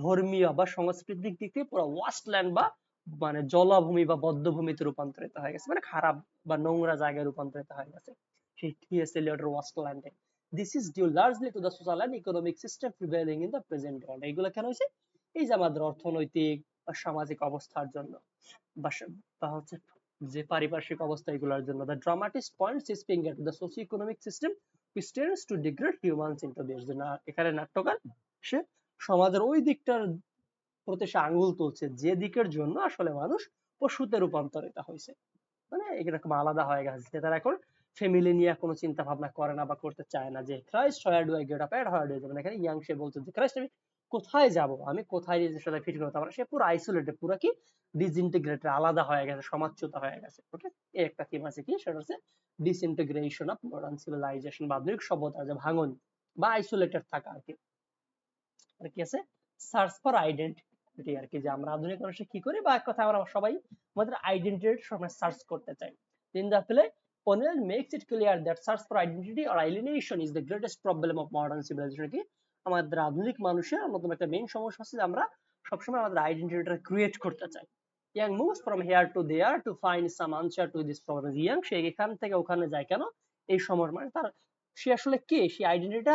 ধর্মীয় বা সাংস্কৃতিক দিক থেকে পুরো ওয়াস্টল্যান্ড বা মানে জলাভূমি বা বদ্ধভূমিতে রূপান্তরিত হয়ে গেছে, মানে খারাপ বা নোংরা জায়গায় রূপান্তরিত হয়ে গেছে সেই টি.এস. এলিয়টের ওয়াস্টল্যান্ডে। This is due largely to the social and economic system prevailing in the present world. এইগুলো কেন হয়েছে, এই যে আমাদের অর্থনৈতিক বা সামাজিক অবস্থার জন্য বা হচ্ছে যে পারিপার্শ্বিক অবস্থা এগুলোর জন্য। The dramatist points his finger to the socio economic system which tends to degrade humans into this। যে না এখানে নাট্যকার সে সমাজের ওই দিকটার প্রতি সে আঙ্গুল তুলছে যে দিকের জন্য আসলে মানুষ পশুতে রূপান্তরিত হয়েছে, মানে এরকম আলাদা হয়ে গেছে, যে তারা এখন ফ্যামিলি নিয়ে কোনো চিন্তা ভাবনা করে না বা করতে চায় না। যে Christ where do I get up at where do I যাবেন, এখানে ইয়াং সে বলছে যে ক্রাইস্ট আমি কোথায় যাব, আমি কোথায় নিজের সাথে ফিট করতে পারবো। সে পুরো আইসোলেটেড, পুরো কি ডিসইন্টিগ্রেটেড, আলাদা হয়ে গেছে, সমাজচ্যুত হয়ে গেছে। ওকে, এই একটা থিম আছে কি, সেটা হচ্ছে ডিসইন্টিগ্রেশন অফ মডার্ন সিভিলাইজেশন বা আধুনিক সভ্যতার যে ভাঙন বা আইসোলেটেড থাকা আর কি। আর কি আছে সার্চ ফর আইডেন্টিটি আর কি, যে আমরা আধুনিক মানুষে কি করি বা এক কথা আমরা সবাই আমাদের আইডেন্টিটি সময় সার্চ করতে চাই। In the play O'Neill makes it clear that search for identity or alienation is the greatest problem of modern civilization। কি আমাদের আধুনিক মানুষের অন্যতম একটা মেইন সমস্যা হচ্ছে যে আমরা সবসময় আমাদের আইডেন্টিটিটা ক্রিয়েট করতে চাই। Young moves from here to there to find some answer to this problem। Young সে এখান থেকে ওখানে যায় কেন, এই সময় মানে তার সে আসলে কে, সে আইডেন্টিটিটা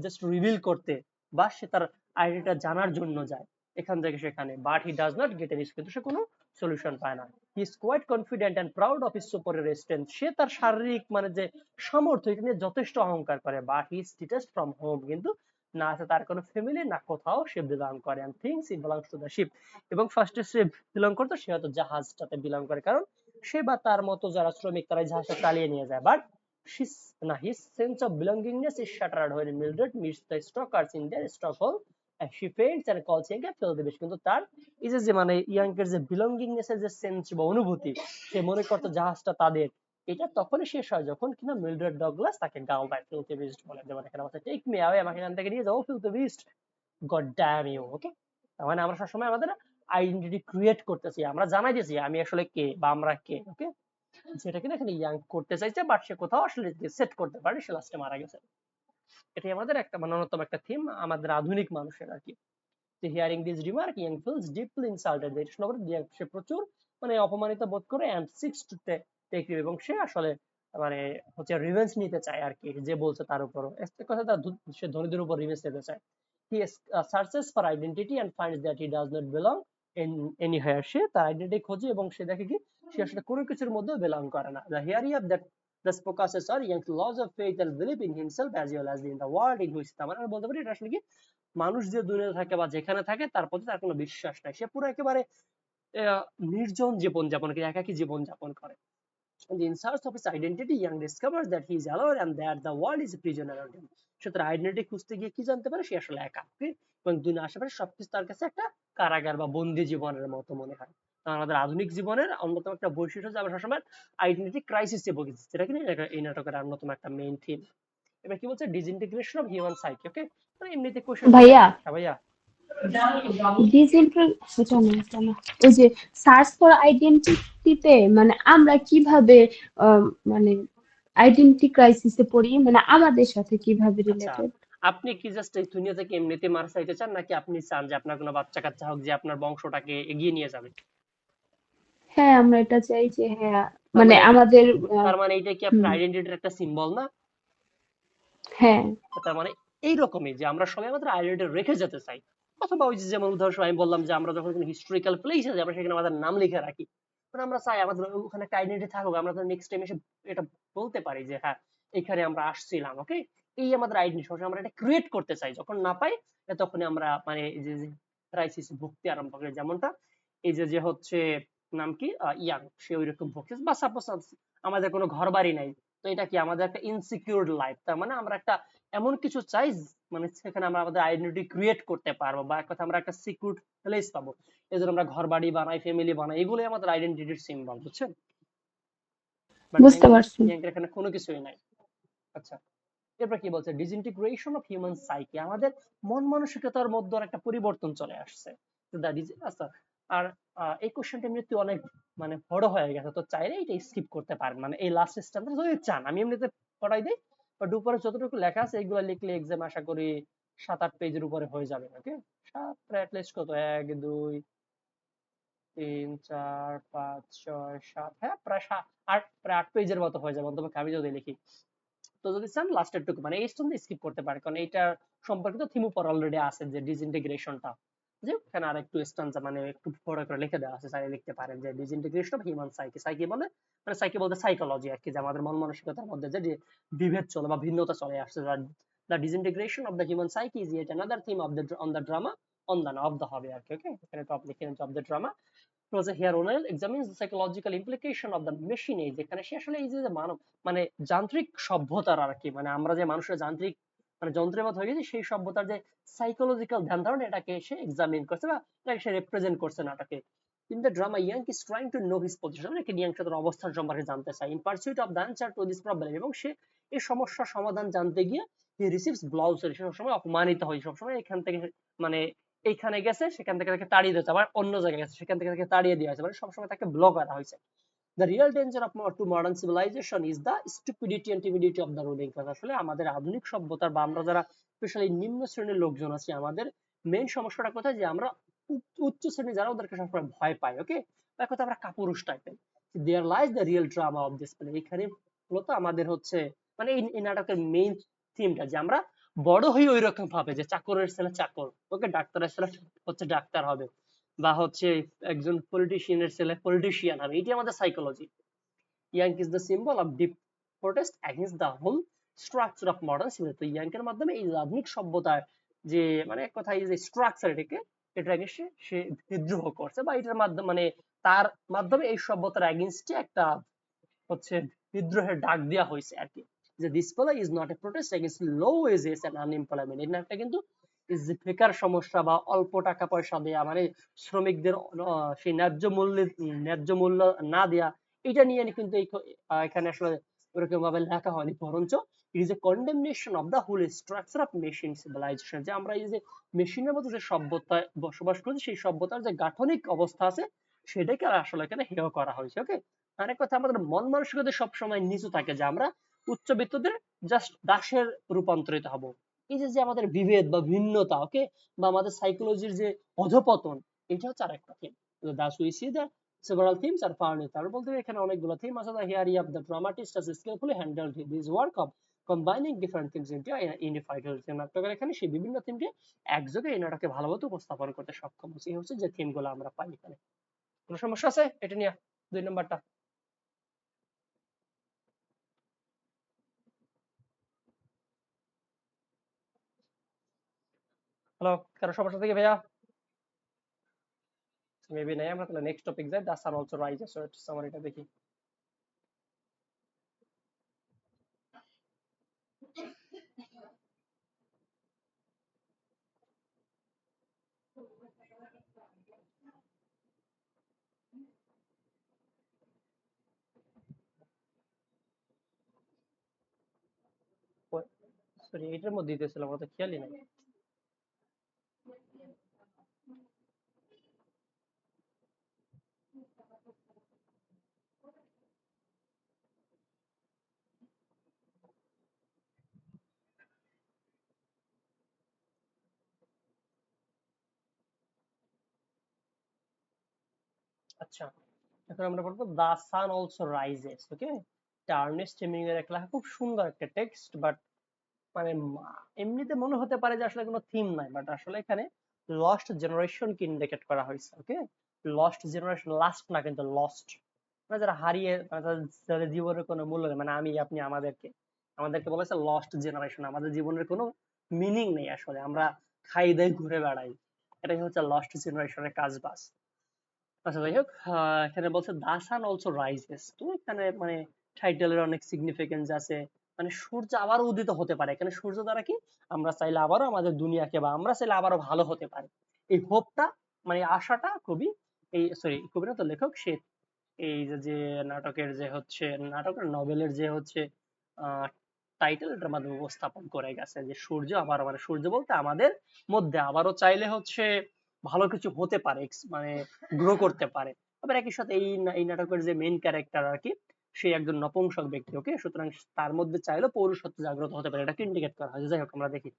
জাস্ট রিভিল করতে বা সে তার আইডেন্টিটা জানার জন্য যায় এখান থেকে সেখানে। But he does not get a risk, কিন্তু সে কোনো সলিউশন পায় না। He is quite confident and proud of his superior strength, সে তার শারীরিক মানে যে সামর্থ্য এটা নিয়ে যথেষ্ট অহংকার করে। But he is detached from home, কিন্তু না আছে তার কোনো ফ্যামিলি না কোথাও সে বিলং করে। And things he belongs to the ship, এবং ফার্স্টে সে বিলং করতো সে হয়তো জাহাজটাতে বিলং করে, কারণ সে বা তার মতো যারা শ্রমিক তারা জাহাজটা চালিয়ে নিয়ে যায়। But his sense of belongingness is shattered when Mildred meets the Stockers in their Stockholm and she faints and calls him a filthy beast। কিন্তু তার এই যে মানে ইয়াংকের যে belongingness এর যে সেন্স বা অনুভূতি, সে মনে করতো জাহাজটা তাদের, এটা তখনই শেষ হয় যখন কিনা মিলড্রেড ডগলাস তাকে গাল দেয়, filthy beast বলে। যেমন এখানে বলছে টেক মি অ্যাওয়ে, আমাকে এখান থেকে নিয়ে যাও filthy beast, God damn you. Okay, তার মানে আমরা সবসময় আমাদের আইডেন্টিটি ক্রিয়েট করতেছি, আমরা জানাই দিয়েছি আমি আসলে কে বা আমরা কে। ওকে, যেটা কিনা এখানে ইয়াং করতে চাইছে বাট সে কোথাও আসলে সেট করতে পারে, সে লাস্টে মারা গেছে। এটাই আমাদের একটা মানে অন্যতম একটা থিম আমাদের আধুনিক মানুষের আর কি। যে hearing this remark Yank feels deeply insulted, এটা শোনার পর সে প্রচুর মানে অপমানিত বোধ করে এন্ড সিক্স টু টেক রিভ, এবং সে আসলে মানে হচ্ছে রিভেঞ্জ নিতে চায় আর কি, যে বলছে তার উপর একটা কথা, সে ধনীদের উপর রিভেঞ্জ নিতে চায়। he searches for identity and finds that he does not belong in anywhere, সে তার আইডেন্টিটি খোঁজে এবং সে দেখে কি সে আসলে কোনো কিছুর মধ্যে বিলং করে না। the theory of that the focuses on young loss of faith and belief in himself as well as in the world in which, তার মানে আমরা বলতে পারি এটা আসলে কি মানুষ যে দুনিয়াতে থাকে বা যেখানে থাকে তার প্রতি তার কোনো বিশ্বাস নাই, সে পুরো একেবারে নির্জন জীবন যাপন করে, একাকী জীবন যাপন করে। in search of his identity, Young discovers that he is alone and that the world is a prisoner of him. সে তার আইডেন্টিটি খুঁজতে গিয়ে কি জানতে পারে, সে আসলে একা, এবং দুনিয়ার আশেপাশে সবকিছু তার কাছে একটা কারাগার বা বন্দি জীবনের মতো মনে হয়। কারণ আমাদের আধুনিক জীবনের অন্যতম একটা বৈশিষ্ট্য হচ্ছে আমরা সবসময় আইডেন্টিটি ক্রাইসিসে ভুগছি, যেটা কিনা এই নাটকের অন্যতম একটা মেইন থিম। এবার কি বলছে, ডিসইন্টিগ্রেশন অফ হিউম্যান সাইকি। ওকে, মানে এমনিতে কোশ্চেন ভাইয়া ভাইয়া ডিজিটাল সেটা না এটা না, ওই যে সার্চ ফর আইডেন্টিটিতে মানে আমরা কিভাবে মানে আইডেন্টি ক্রাইসিসে পড়ি, মানে আমাদের সাথে কিভাবে আচ্ছা, রিলেটেড? আপনি কি জাস্ট এই দুনিয়া থেকে এমনিতে মার চাইতে চান, নাকি আপনি চান যে আপনার কোনো বাচ্চা কাচ্চা হোক যে আপনার বংশটাকে এগিয়ে নিয়ে যাবে? হ্যাঁ, আমরা এটা চাই যে হ্যাঁ তার মানে মানে আমাদের আহ, তার মানে এটা কি আপনার হুম, আইডেন্টিটির একটা সিম্বল না? হ্যাঁ তার মানে এইরকমই যে আমরা সবাই আমাদের আইডেন্টিটি রেখে যেতে চাই, অথবা ওই যে যেমন উদাহরণস্বরূপ আমি বললাম যে আমরা যখন কোনো হিস্টোরিক্যাল প্লেসে যাই আমরা সেখানে আমাদের নাম লিখে রাখি, মানে আমরা চাই আমাদের ওখানে একটা আইডেন্টিটি থাকুক, আমরা নেক্সট টাইম এসে এটা বলতে পারি যে হ্যাঁ এখানে আমরা আসছিলাম। ওকে, এই আমাদের আইডেন্টি, সবসময় আমরা এটা ক্রিয়েট করতে চাই, যখন না পাই তখনই আমরা মানে এই যে ক্রাইসিস ভুগতে আরম্ভ করি, যেমনটা এই যে যে হচ্ছে নাম কি ইয়াং, সে ওইরকম ভুগছে। বা সাপোজ আমাদের কোনো ঘর বাড়ি নাই, তো এটা কি আমাদের একটা ইনসিকিউর লাইফ, তার মানে আমরা একটা এমন কিছু চাই মানে সেখানে আমরা আমাদের আইডেন্টিটি ক্রিয়েট করতে পারবো, বা এক কথা আমরা একটা সিকিউর প্লেস পাবো, এই জন্য আমরা ঘর বাড়ি বানাই, ফ্যামিলি বানাই, এগুলোই আমাদের আইডেন্টিটির সিম্বল, বুঝছেন? বাট বুঝতে পারছি। ইয়াংকের এখানে কোনো কিছুই নাই। আচ্ছা, এরপর কি বলছে, ডিসইন্টিগ্রেশন অফ হিউম্যান সাইকি, আমাদের মন মানসিকতার মধ্যে একটা পরিবর্তন চলে আসছে। আচ্ছা, আর এই কোশ্চেনটা এমনিতে অনেক মানে বড় হয়ে গেছে, তো চাইলে এটা স্কিপ করতে পারেন, মানে এই লাস্ট স্টেপটা যদি চান আমি এমনিতে পড়াই দিই, বাট উপরে যতটুকু লেখা আছে এগুলো লিখলে এক্সাম আশা করি 7-8 পেজের উপরে হয়ে যাবে। ওকে, সাত অ্যাটলিস্ট কত, 1 2 3 4 5 6 7, হ্যাঁ প্রায় 8 পেজের মতো হয়ে যাবে অন্তত আমি যদি লিখি। তো যদি চান লাস্টের টুকু মানে এই স্টোন স্কিপ করতে পারে, কারণ এইটা সম্পর্কিত থিম উপর অলরেডি আছে যে ডিসইন্টিগ্রেশনটা, যে এখানে আর একটু স্টান্সা মানে একটু বড় করে লিখে দেওয়া আছে, চাইলে লিখতে পারেন যে disintegration of human psyche. Psyche বলে মানে সাইকি বলতে সাইকোলজি আর কি, যে আমাদের মন মানসিকতার মধ্যে যে বিভেদ চলে বা ভিন্নতা চলে আসছে। The disintegration of the human psyche is yet another theme of the on the drama on the of the হবে আর কি। ওকে, এখানে টপ লিখে of the drama project here O'Neill examines the psychological implication of the machine age, এখানে সে আসলে এই যে মানব মানে যান্ত্রিক সভ্যতার আর কি, মানে আমরা যে মানুষের যান্ত্রিক মানে যন্ত্রের মতো হয়ে গেছি, সেই সভ্যতার যে সাইকোলজিক্যাল ধ্যান ধারণা এটাকে সে এক্সামিন করছে বা এটাকে সে রিপ্রেজেন্ট করছে নাটকে। In the drama young is trying to know his position, মানে ইয়াং তার অবস্থান সম্পর্কে জানতে চায়, in pursuit of the answer to this problem, এবং সে এই সমস্যার সমাধান জানতে গিয়ে হি রিসিভস ব্লাউজের, সে সবসময় অপমানিত হয়, সবসময় এখান থেকে মানে এইখানে গেছে সেখান থেকে তাকে তাড়িয়ে দিতে, আবার অন্য জায়গায় গেছে সেখান থেকে তাকে তাড়িয়ে দেওয়া হয়েছে, মানে সবসময় তাকে ব্লক করা হয়েছে। The real danger of to modern civilization is the stupidity and timidity of the ruling class, আসলে আমাদের আধুনিক সভ্যতার বা আমরা যারা স্পেশালি নিম্ন শ্রেণীর লোকজন আছি, আমাদের মেইন সমস্যাটা কোথায়, যে আমরা উচ্চ শ্রেণী যারা ওদেরকে সবসময় ভয় পাই। ওকে, এক কথা আমরা কাপুরুষ টাইপের। There lies the real drama of this play, এখানে মূলত আমাদের হচ্ছে মানে এই নাটকের মেইন থিমটা, যে আমরা বড় হই ওই রকম ভাবে যে চাকরের ছেলে চাকর, ওকে ডাক্তারের ছেলে হচ্ছে ডাক্তার হবে, বা হচ্ছে একজন পলিটিশিয়ানের ছেলে পলিটিশিয়ান হবে, এটি আমাদের psychology. Yank is the symbol of deep protest against the whole structure of modern civilisation, তো ইয়াংকের মাধ্যমে এই আধুনিক সভ্যতার যে মানে এক কথায় যে স্ট্রাকচার এটা এগেইনস্টে সে বিদ্রোহ করছে, বা এটার মাধ্যমে মানে তার মাধ্যমে এই সভ্যতার এগেইনস্টে একটা হচ্ছে বিদ্রোহের ডাক দেওয়া হয়েছে আর কি, যে this play is not a protest against low wages and unemployment, এটা একটা কিন্তু যে বেকার সমস্যা বা অল্প টাকা পয়সা দেয়া মানে শ্রমিকদের সেই ন্যায্য মূল্য না দেয়া, এটা নিয়ে কিন্তু এখানে আসলে ওরকম ভাবে লেখা হয়নি, বরঞ্চ it is a condemnation of the whole structure of machine civilisation, যে আমরা এই যে মেশিনের মতো যে সভ্যতায় বসবাস করছি সেই সভ্যতার যে গাঠনিক অবস্থা আছে সেটাকে আসলে এখানে হেয় করা হয়েছে। ওকে, আরেক কথা আমাদের মন মানসিকতা সবসময় নিচু থাকে, যে আমরা উচ্চবিত্তদের জাস্ট দাসের রূপান্তরিত হব। এই যে যে আমাদের বিভেদ বা ভিন্নতা, ওকে, বা আমাদের সাইকোলজির যে অধপতন, এটা হচ্ছে আরেকটা theme. Das we see the several themes are found in তারপর বলতে এখানে অনেকগুলো থিম আছে the here of the dramatist has skillfully handled this work of combining different themes into a unified whole নাটকের এখানে সেই বিভিন্ন থিমকে একযোগে এই নাটকে ভালোমতো উপস্থাপন করতে সক্ষম হচ্ছে এই হচ্ছে যে থিমগুলো আমরা পাই এখানে কোনো সমস্যা আছে এটা নিয়ে 2 নম্বরটা হ্যালো কারো সমস্যা থেকে ভাইয়া মেবি নাই আমরা তাহলে নেক্সট টপিক যাই the Sun Also Rises so সামারিটা দেখি সরি এটার মধ্যে দিতেছিলাম ওটা খেয়ালই নাই আচ্ছা এখন আমরা পড়বো the Sun Also rises okay Ernest Hemingway এর একটা লেখা খুব সুন্দর একটা টেক্সট বাট মানে এমনিতে মনে হতে পারে যে আসলে কোনো থিম নাই বাট আসলে এখানে লস্ট জেনারেশন কে ইন্ডিকেট করা হয়েছে ওকে লস্ট জেনারেশন লাস্ট না কিন্তু লস্ট মানে যারা হারিয়ে মানে যাদের জীবনের কোনো মূল্য নেই মানে আমি আপনি আমাদেরকে বলেছে লস্ট জেনারেশন আমাদের জীবনের কোনো মিনিং নেই আসলে আমরা খাই দাই ঘুরে বেড়াই এটাই হচ্ছে লস্ট জেনারেশনের কাজ বাস আচ্ছা যাই হোক এখানে বলছে দা সান অলসো রাইজেস তো এখানে মানে টাইটেলের অনেক সিগনিফিকেন্স আছে মানে সূর্য আবারও উদিত হতে পারে এখানে সূর্য দ্বারা কি আমরা চাইলে আবারও আমাদের দুনিয়াকে বা আমরা চাইলে আবারও ভালো হতে পারে এই হোপটা মানে আশাটা কবি এই সরি কবি না তো লেখক সে এই যে নাটকের যে হচ্ছে নাটকের নভেলের যে হচ্ছে টাইটেল এটার মাধ্যমে উপস্থাপন করে গেছে যে সূর্য আবার মানে সূর্য বলতে আমাদের মধ্যে আবারও চাইলে হচ্ছে ভালো কিছু হতে পারে মানে গ্রো করতে পারে আবার একই সাথে এই নাটকের যে মেইন ক্যারেক্টার আর কি সে একজন নপুংসক ব্যক্তি ওকে সুতরাং তার মধ্যে চাইলেও পৌরুষত্ব জাগ্রত হতে পারে এটাকে ইন্ডিকেট করা হয় যাই হোক আমরা দেখি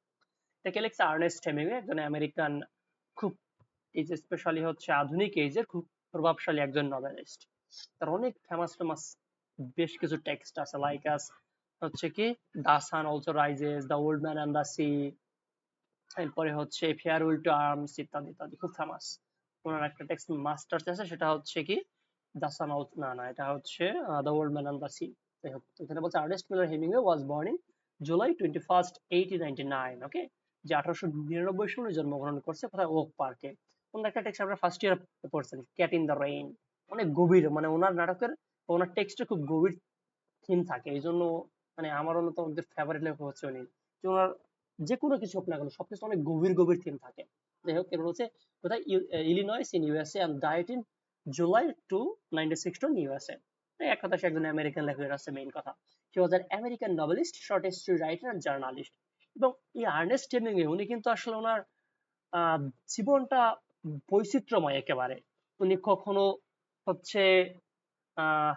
এটাকে লিখছে আর্নেস্ট হেমিংওয়ে একজন আমেরিকান খুব এই যে স্পেশালি হচ্ছে আধুনিক এজের খুব প্রভাবশালী একজন নভেলিস্ট তার অনেক ফেমাস বেশ কিছু টেক্সট আছে লাইক আস হচ্ছে কি the Sun Also Rises the old man and the Sea এরপরে হচ্ছে ফেয়ারওয়েল টু আর্মস ইত্যাদি ইত্যাদি খুব ফেমাস ওনার একটা টেক্সট মাস্টার্স আছে সেটা হচ্ছে কি দা সান অলসো না এটা হচ্ছে the old man and the sea যাই হোক এখানে বলছে Ernest Miller Hemingway was born in July 21st 1899 okay যে 1899 সালে জন্মগ্রহণ করছে কোথায় ওক পার্কে ওনার একটা টেক্সট আমরা ফার্স্ট ইয়ার পড়ছেন ক্যাট ইন দ্য রেইন অনেক গভীর মানে ওনার নাটকের ওনার টেক্সটে খুব গভীর থিম থাকে এই জন্য মানে আমার অন্যতম ফেভারিট লেখক হচ্ছে উনি যে ওনার যে কোনো কিছু হোক না কেন সবকিছু অনেক গভীর গভীর থিম থাকে যাই হোক এরপর হচ্ছে কোথায় Illinois in USA and died in July 1962 USA এক কথা সে একজন আমেরিকান লেখক আছে মেইন কথা he was an American novelist short story writer and journalist এবং এই আর্নেস্ট হেমিংওয়ে উনি কিন্তু আসলে ওনার জীবনটা বৈচিত্র্যময় একেবারে উনি কখনো হচ্ছে আহ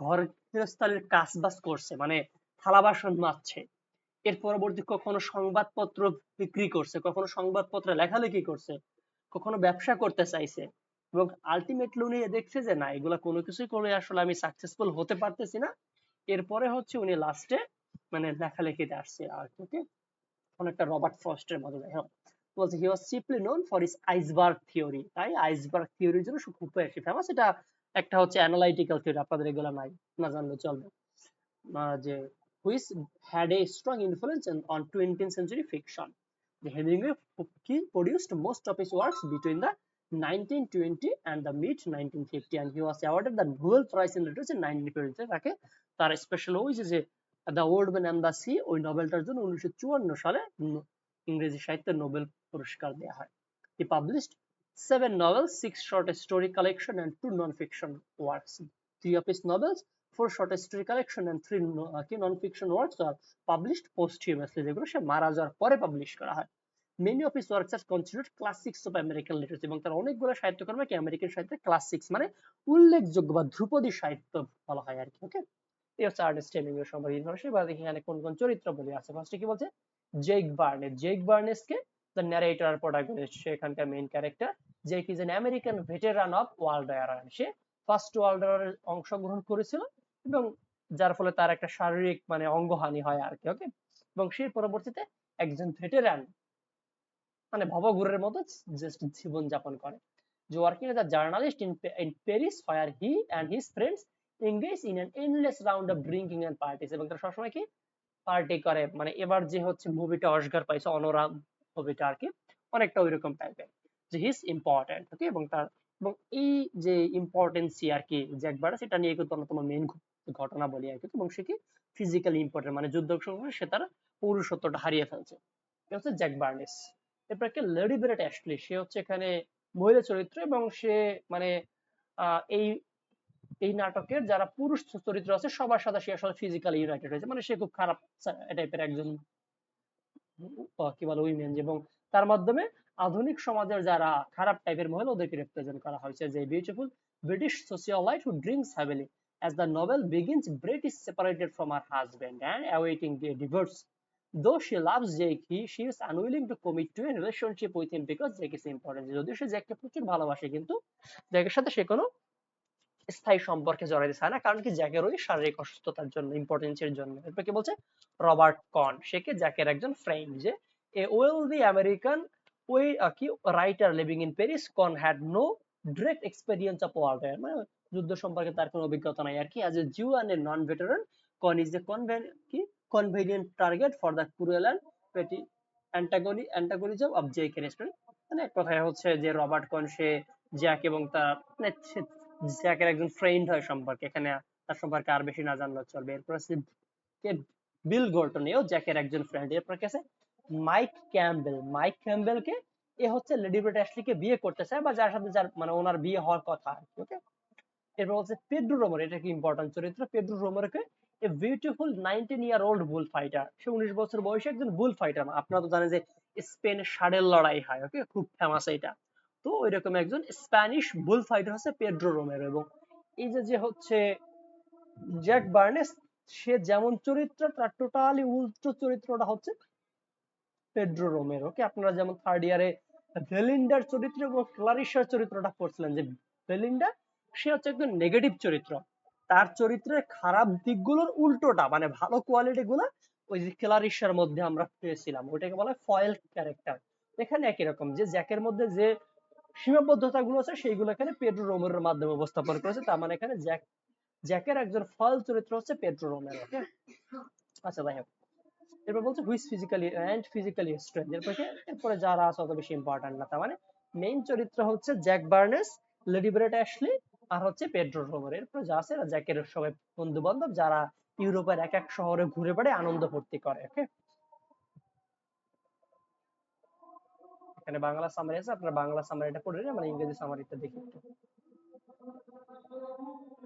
ঘর গৃহস্থালির কাজ বাজ করছে মানে থালা বাসন মাজছে এর পরবর্তী কখনো সংবাদপত্র বিক্রি করছে কখনো সংবাদপত্রে লেখালেখি করছে কখনো ব্যবসা করতে চাইছে এবং আলটিমেটলি উনি দেখছে যে না এগুলা কোনো কিছুই করে আসলে আমি সাকসেসফুল হতে পারতেছি না এরপরে হচ্ছে উনি লাস্টে মানে লেখালেখিতে আসছে আর কি অনেকটা রবার্ট ফ্রস্টের মতো যাই হোক বলছে he was chiefly known for his iceberg theory তাই আইসবার্গ থিওরির জন্য খুব বেশি ফেমাস এটা একটা হচ্ছে অ্যানালাইটিক্যাল থিওরি আপনাদের এগুলো নাই না জানলে চলবে যে which had a strong influence on 20th century fiction the Hemingway he produced most of his works between the 1920 and the mid 1950 and he was awarded the Nobel Prize in Literature 1950 তাকে তার special ওই যে the old man and the sea ওই নোবেলটার জন্য 1954 সালে ইংরেজি সাহিত্যে Nobel পুরস্কার দেওয়া হয় he published 7 novels 6 short story collection and 2 non-fiction works 3 of his novels 4 short story collection and 3 non-fiction works are published posthumously যেগুলো সে মারা যাওয়ার পরে পাবলিশ করা হয় many of his works are considered classics of American literature এবং তার অনেকগুলো সাহিত্যকর্মকে American সাহিত্যে ক্লাসিক্স মানে উল্লেখযোগ্য বা ধ্রুপদী সাহিত্য বলা হয় আর কি ওকে এই হচ্ছে আর্নেস্ট হেমিংওয়ে সম্পর্কে ইনফরমেশন বা এখানে কোন কোন চরিত্রাবলী আছে ফার্স্টে কি বলছে জেক বার্নেস কে দ্য ন্যারেটর প্রোটাগনিস্ট সে এখানকার main character Jake is an American veteran of World War সে ফার্স্ট ওয়ার্ল্ড ওয়ারে অংশগ্রহণ করেছিল এবং যার ফলে তার একটা শারীরিক মানে অঙ্গহানি হয় আর কি। ওকে, এবং সেই পরবর্তীতে একজন ভেটেরান মানে ভবঘুরের মতো জাস্ট জীবন যাপন করে। যে working as a journalist in Paris where he and his friends engage in an endless round of drinking and parties, এবং তারা সবসময় কি পার্টি করে। মানে এবার যে হচ্ছে মুভিটা অস্কার পাইছে অনোরা মুভিটা আর কি, অনেকটা ওইরকম টাইপের যে হিজ ইম্পর্টেন্ট। ওকে, এবং তার এবং এই যে ইম্পর্টেন্সি আর কি জ্যাক বার্নেস, এটা নিয়ে কিন্তু আমরা তোমার মেইন ঘটনা বলি আর কি। এবং সে কি ফিজিক্যালি ইম্পর্টেন্ট, মানে যুদ্ধ সংঘর্ষে সে তার পৌরুষত্বটা হারিয়ে ফেলছে। এটা হচ্ছে জ্যাক বার্নেস। এরপর কি লেডি ব্রেট অ্যাশলি, সে হচ্ছে এখানে মহিলা চরিত্র এবং সে মানে এই এই নাটকের যারা পুরুষ চরিত্র আছে সবার সাথে সে আসলে ফিজিক্যালি ইউনাইটেড হয়েছে, মানে সে খুব খারাপ টাইপের একজন কি বলে উইমেন, এবং তার মাধ্যমে আধুনিক সমাজের যারা খারাপ টাইপের মহিলা ওদেরকে রিপ্রেজেন্ট করা হয়েছে। যে beautiful British socialite who drinks heavily as the novel begins, Brit is separated from her husband and awaiting a divorce. Though she loves Jake, she is unwilling to commit to a relationship with him because Jake is important. যদিও সে জ্যাককে প্রচুর ভালোবাসে কিন্তু জ্যাকের সাথে সে কোনো স্থায়ী সম্পর্কে জড়াইতে চায় না, কারণ কি জ্যাকের ওই শারীরিক অসুস্থতার জন্য, ইম্পর্টেন্সের জন্য। এরপর কি বলছে রবার্ট কন, সে কি জ্যাকের একজন ফ্রেন্ড। যে এ ওয়েলদি আমেরিকান ওই কি writer living in Paris, Cohn had no direct experience of warfare, মানে যুদ্ধ সম্পর্কে তার কোনো অভিজ্ঞতা নাই আর কি। As a Jew and a non veteran, Cohn is a convenient target for the cruel and petty antagonism of Jake restaurant. মানে এক কথায় হচ্ছে যে রবার্ট কন সে জ্যাক এবং তার মানে জ্যাকের একজন ফ্রেন্ড হয় সম্পর্কে, এখানে তার সম্পর্কে আর বেশি না জানলে চলবে। এরপর আছে বিল গর্টন, এও জ্যাকের একজন ফ্রেন্ড। এরপর কি আছে মাইক ক্যাম্বেলকে এ হচ্ছে লেডি ব্রেট অ্যাশলিকে বিয়ে করতে চায়, বা যার সাথে যার মানে ওনার বিয়ে হওয়ার কথা। ওকে, এরপর হচ্ছে পেড্রো রোমেরো, এটা কি ইম্পর্টেন্ট চরিত্র। পেড্রো রোমেরোকে a beautiful 19-year-old bullfighter, সে 19 বছর বয়সে একজন বুল ফাইটার। আপনারা তো জানেন যে স্পেনে ষাঁড়ের লড়াই হয়, ওকে, খুব ফেমাস এটা। তো ওইরকম একজন স্প্যানিশ বুল ফাইটার হচ্ছে পেড্রো রোমেরো। এবং এই যে যে হচ্ছে জ্যাক বার্নেস, সে যেমন চরিত্র তার টোটালি উল্টো চরিত্রটা হচ্ছে পেড্রো রোমেরো। ওকে, আপনারা যেমন থার্ড ইয়ারে বেলিন্ডার চরিত্র এবং ক্লারিশার চরিত্রটা পড়ছিলেন, যে বেলিন্ডা সে হচ্ছে একজন নেগেটিভ চরিত্র, তার চরিত্রের খারাপ দিকগুলোর উল্টোটা মানে ভালো কোয়ালিটি গুলা ওই যে ক্লারিশার মধ্যে আমরা পেয়েছিলাম, ওটাকে বলা হয় ফয়েল ক্যারেক্টার। এখানে একই রকম যে জ্যাকের মধ্যে যে সীমাবদ্ধতা গুলো আছে সেইগুলো এখানে পেড্রো রোমেরোর মাধ্যমে উপস্থাপন করেছে। তার মানে এখানে জ্যাকের একজন ফয়েল চরিত্র হচ্ছে পেড্রো রোমেরো। ওকে, আচ্ছা যাই হোক, এরপর বলছে হুইচ ফিজিক্যালি স্ট্রেঞ্জ। এরপরে যারা আছে অত বেশি ইম্পর্টেন্ট না, তার মানে মেইন চরিত্র হচ্ছে Jack Barnes, Lady Brett Ashley আর হচ্ছে পেড্রো রোমেরো। এরপর যা আছে জ্যাকের সবাই বন্ধু বান্ধব, যারা ইউরোপের এক এক শহরে ঘুরে বেড়ায় আনন্দ ফুর্তি করে। ওকে, এখানে বাংলা সামারি আছে, আপনার বাংলা সামারিটা পড়ে নিন, মানে ইংরেজি সামারিটা দেখি একটু।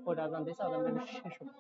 ওটা আজান দিয়েছে, আজান দিয়ে শেষ হবে।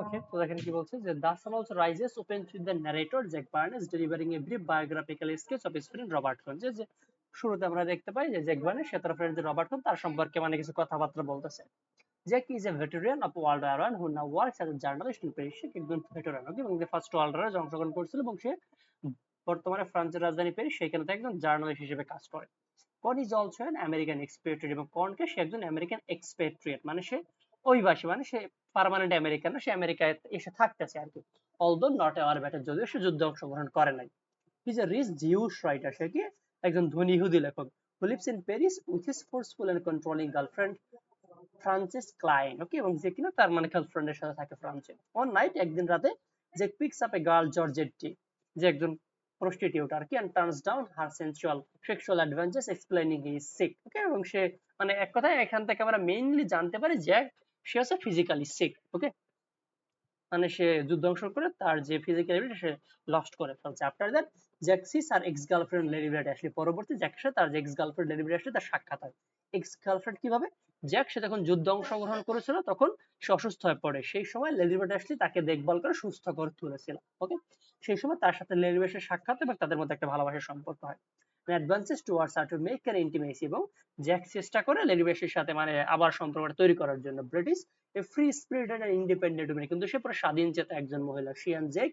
ওকে, তো দেখেন কি বলছে যে the sun also rises opens with the narrator Jack Barnes delivering a brief biographical sketch of his friend Robert Holmes। যে শুরুতে আমরা দেখতে পাই যে জ্যাক বার্নেস সে তার ফ্রেন্ড রবার্ট হোম তার সম্পর্কে মানে কিছু কথাবার্তা বলতেছে। Jack is a veteran of World War one who now works as a journalist in Paris. সে একজন ভেটেরান, ওকে, এবং যে ফার্স্ট ওয়ার্ল্ড ওয়ারে অংশগ্রহণ করেছিল এবং সে বর্তমানে ফ্রান্সের রাজধানী প্যারিস সেখানে একজন জার্নালিস্ট হিসেবে কাজ করে। কন ইজ অলসো অ্যান আমেরিকান এক্সপেট্রিয়েট, এবং কনকে সে একজন আমেরিকান এক্সপেট্রিয়েট মানে সে অভিবাসী, মানে সে পার্মানেন্ট আমেরিকান না, সে আমেরিকায় এসে থাকতেছে আর কি। অলদো নট এওয়ার ব্যাটেল, যদিও সে যুদ্ধে অংশগ্রহণ করে নাই। He is a rich Jewish writer, সে কি একজন ধনী ইহুদি লেখক। Who lives in Paris with his forceful and controlling girlfriend Frances Cline, okay, এবং যে কিনা তার মানে গার্লফ্রেন্ডের সাথে থাকে ফ্রান্সে। অন নাইট, একদিন রাতে, যে পিকস আপ এ গার্ল জর্জেটটি, যে একজন প্রস্টিটিউট আর কি, and turns down her sensual sexual adventures explaining he is sick, okay, এবং সে মানে এক কথায় এখান থেকে আমরা মেইনলি জানতে পারি যে সে হচ্ছে ফিজিক্যালি সিক, ওকে, মানে সে যুদ্ধ অংশ করে তার যে ফিজিক্যাল এবিলিটি সে লস্ট করে ফেলছে। After that Jack sees her ex girlfriend Lady Brett Ashley, পরবর্তী জ্যাকের সাথে তার যে ex girlfriend Lady Brett Ashley তার সাক্ষাৎ হয়। এক্স গার্লফ্রেন্ড কিভাবে? জ্যাক সে যখন যুদ্ধ অংশগ্রহণ করেছিল তখন সে অসুস্থ হয়ে পড়ে, সেই সময় লেডি ব্রেড অ্যাশলি তাকে দেখভাল করে সুস্থ করে তুলেছিল, ওকে। সেই সময় তার সাথে লেডি ব্রেডের সাক্ষাৎ এবং তাদের মধ্যে একটা ভালোবাসার সম্পর্ক হয়। Advances towards her to make an intimacy, এবং জ্যাক চেষ্টা করে লেডি ব্রেডের সাথে মানে আবার সম্পর্কটা তৈরি করার জন্য। British a free spirited and independent women, কিন্তু সে পুরো স্বাধীন চেতা একজন মহিলা। She and Jack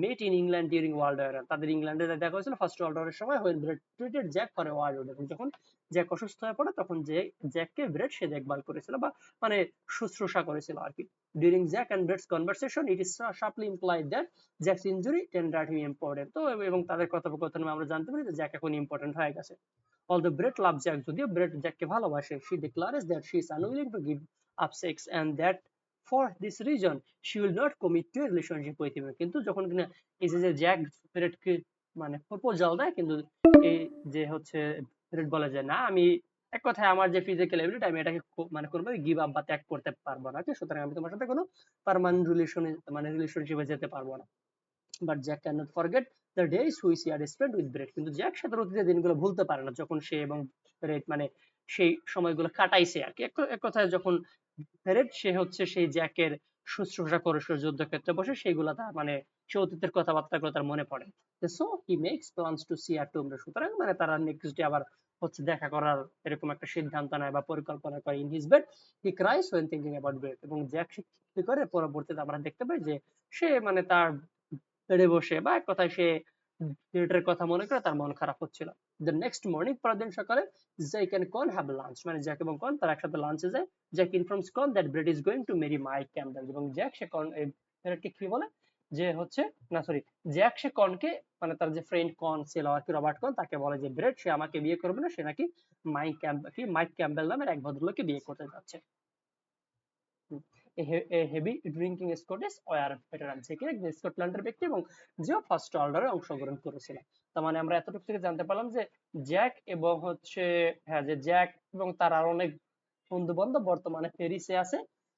met in England during world war, তাদের ইংল্যান্ডে দেখা হয়েছিল ফার্স্ট ওয়ার্ল্ড ওয়ারের সময়। When Brett treated Jack for a world war, যখন জ্যাক অসুস্থ হয়ে পড়ে তখন যে জ্যাককে ব্রেড সে দেখভাল করেছিল বা মানে শুশ্রূষা করেছিল আর কি। During Jack and Brett's conversation it is sharply implied that Jack's injury tendered him important. তো এবং তাদের কথোপকথনে আমরা জানতে পারি যে জ্যাক এখন ইম্পর্টেন্ট হয়ে গেছে। Although Brett loves Jack, যদিও ব্রেট জ্যাককে ভালোবাসে, she declares that she is unwilling to give up sex and that for this reason she will not commit to a relationship with him। কিন্তু যখন কিনা এই যে জ্যাক ব্রেটকে মানে প্রপোজাল দেয়, কিন্তু এই যে হচ্ছে ব্রেট বলে যে না, আমি এক কথায় আমার যে ফিজিক্যাল এবিলিটি আমি এটাকে মানে কোনোভাবে গিভ আপ বা ত্যাগ করতে পারবো না, সুতরাং আমি তোমার সাথে কোনো পার্মানেন্ট রিলেশনে মানে রিলেশনশিপে যেতে পারবো না। But Jack can not forget the days which he had spent with Brett, কিন্তু জ্যাক সাথে অতীতের দিনগুলো ভুলতে পারে না যখন সে এবং ব্রেট মানে সেই সময়গুলো কাটাইছে আর কি। এক কথায় যখন ব্রেট সে হচ্ছে সেই জ্যাকের শুশ্রূষা করে যুদ্ধক্ষেত্রে বসে সেইগুলো তার মানে সে অতীতের কথাবার্তাগুলো তার মনে পড়ে। So he makes plans to see her tomorrow, সুতরাং মানে তারা নেক্সট ডে আবার হচ্ছে দেখা করার এরকম একটা সিদ্ধান্ত নেয় বা পরিকল্পনা করে। In his bed he ক্রাইস when thinking about Brett, এবং জ্যাক সে কি করে পরবর্তীতে আমরা দেখতে পাই যে সে মানে তার বেডে বসে বা এক কথায় সে ব্রেটের কথা মনে করে তার মন খারাপ হচ্ছিল। দ্য নেক্সট মর্নিং, পরের দিন সকালে, Jack and Cohn have lunch, মানে জ্যাক এবং কন তারা একসাথে লাঞ্চে যায়। Jack informs Cohn that Brett is going to marry Mike Campbell, এবং জ্যাক সে কন ব্রেটকে কি বলে যে হচ্ছে না সরি জ্যাক সে কনকে মানে তার যে ফ্রেন্ড কন ছিল আর কি রবার্ট কন তাকে বলে যে ব্রেট সে আমাকে বিয়ে করবে না, সে নাকি মাইক ক্যাম্পবেল নামের এক ভদ্রলোককে বিয়ে করতে যাচ্ছে। Heavy drinking Scottish war veteran, যে কিনা স্কটল্যান্ডের ব্যক্তি এবং যে ফার্স্ট ওয়ার্ল্ড অংশগ্রহণ করেছিল। তার মানে আমরা এতটুকু থেকে জানতে পারলাম যে জ্যাক এবং হচ্ছে হ্যাঁ যে জ্যাক এবং তার আর অনেক বন্ধু বান্ধব বর্তমানে প্যারিসে আছে,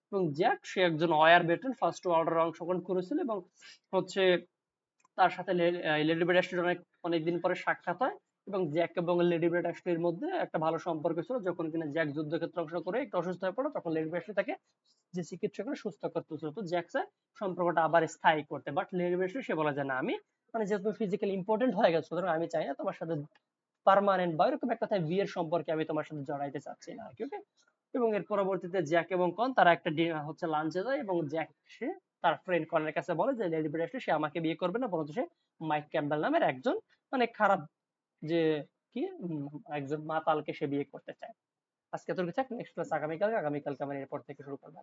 এবং জ্যাক সে একজন ওয়ার ভেটেরান ফার্স্ট ওয়ার্ল্ড অংশগ্রহণ করেছিল এবং হচ্ছে তার সাথে লেডি ব্রেড অ্যাশলির অনেকদিন পরে সাক্ষাৎ হয়, এবং জ্যাক এবং লেডি ব্রেড অ্যাশলির মধ্যে একটা ভালো সম্পর্ক ছিল। যখন কিনা জ্যাক যুদ্ধক্ষেত্রে অংশ করে একটু অসুস্থ হয়ে পড়ে তখন লেডি ব্রেড অ্যাশলি তাকে যে চিকিৎসকরা সুস্থ করতেছিল, তো জ্যাক চায় সম্পর্কটা আবার স্থায়ী করতে, বাট লেডি ব্রেড অ্যাশলি সে বলে যে না, আমি মানে যেহেতু ফিজিক্যালি ইম্পর্টেন্ট হয়ে গেছে সুতরাং আমি চাই না তোমার সাথে পার্মানেন্ট বা এরকম এক কথায় বিয়ের সম্পর্কে আমি তোমার সাথে জড়াইতে চাচ্ছি না আর কি, ওকে। এবং এর পরবর্তীতে জ্যাক এবং কন তারা একটা হচ্ছে লাঞ্চে যায়, এবং জ্যাক সে তার ফ্রেন্ড কনের কাছে বলে যে লেডি ব্রেড অ্যাশলি সে আমাকে বিয়ে করবে না, বরঞ্চ সে মাইক ক্যাম্পবেল নামের একজন অনেক খারাপ, যে কি একজন মাতালকে সে বিয়ে করতে চায়। আজকে তোর কাছে নেক্সট ক্লাস আগামীকালকে, আগামীকালকে আমরা এরপর থেকে শুরু করবো।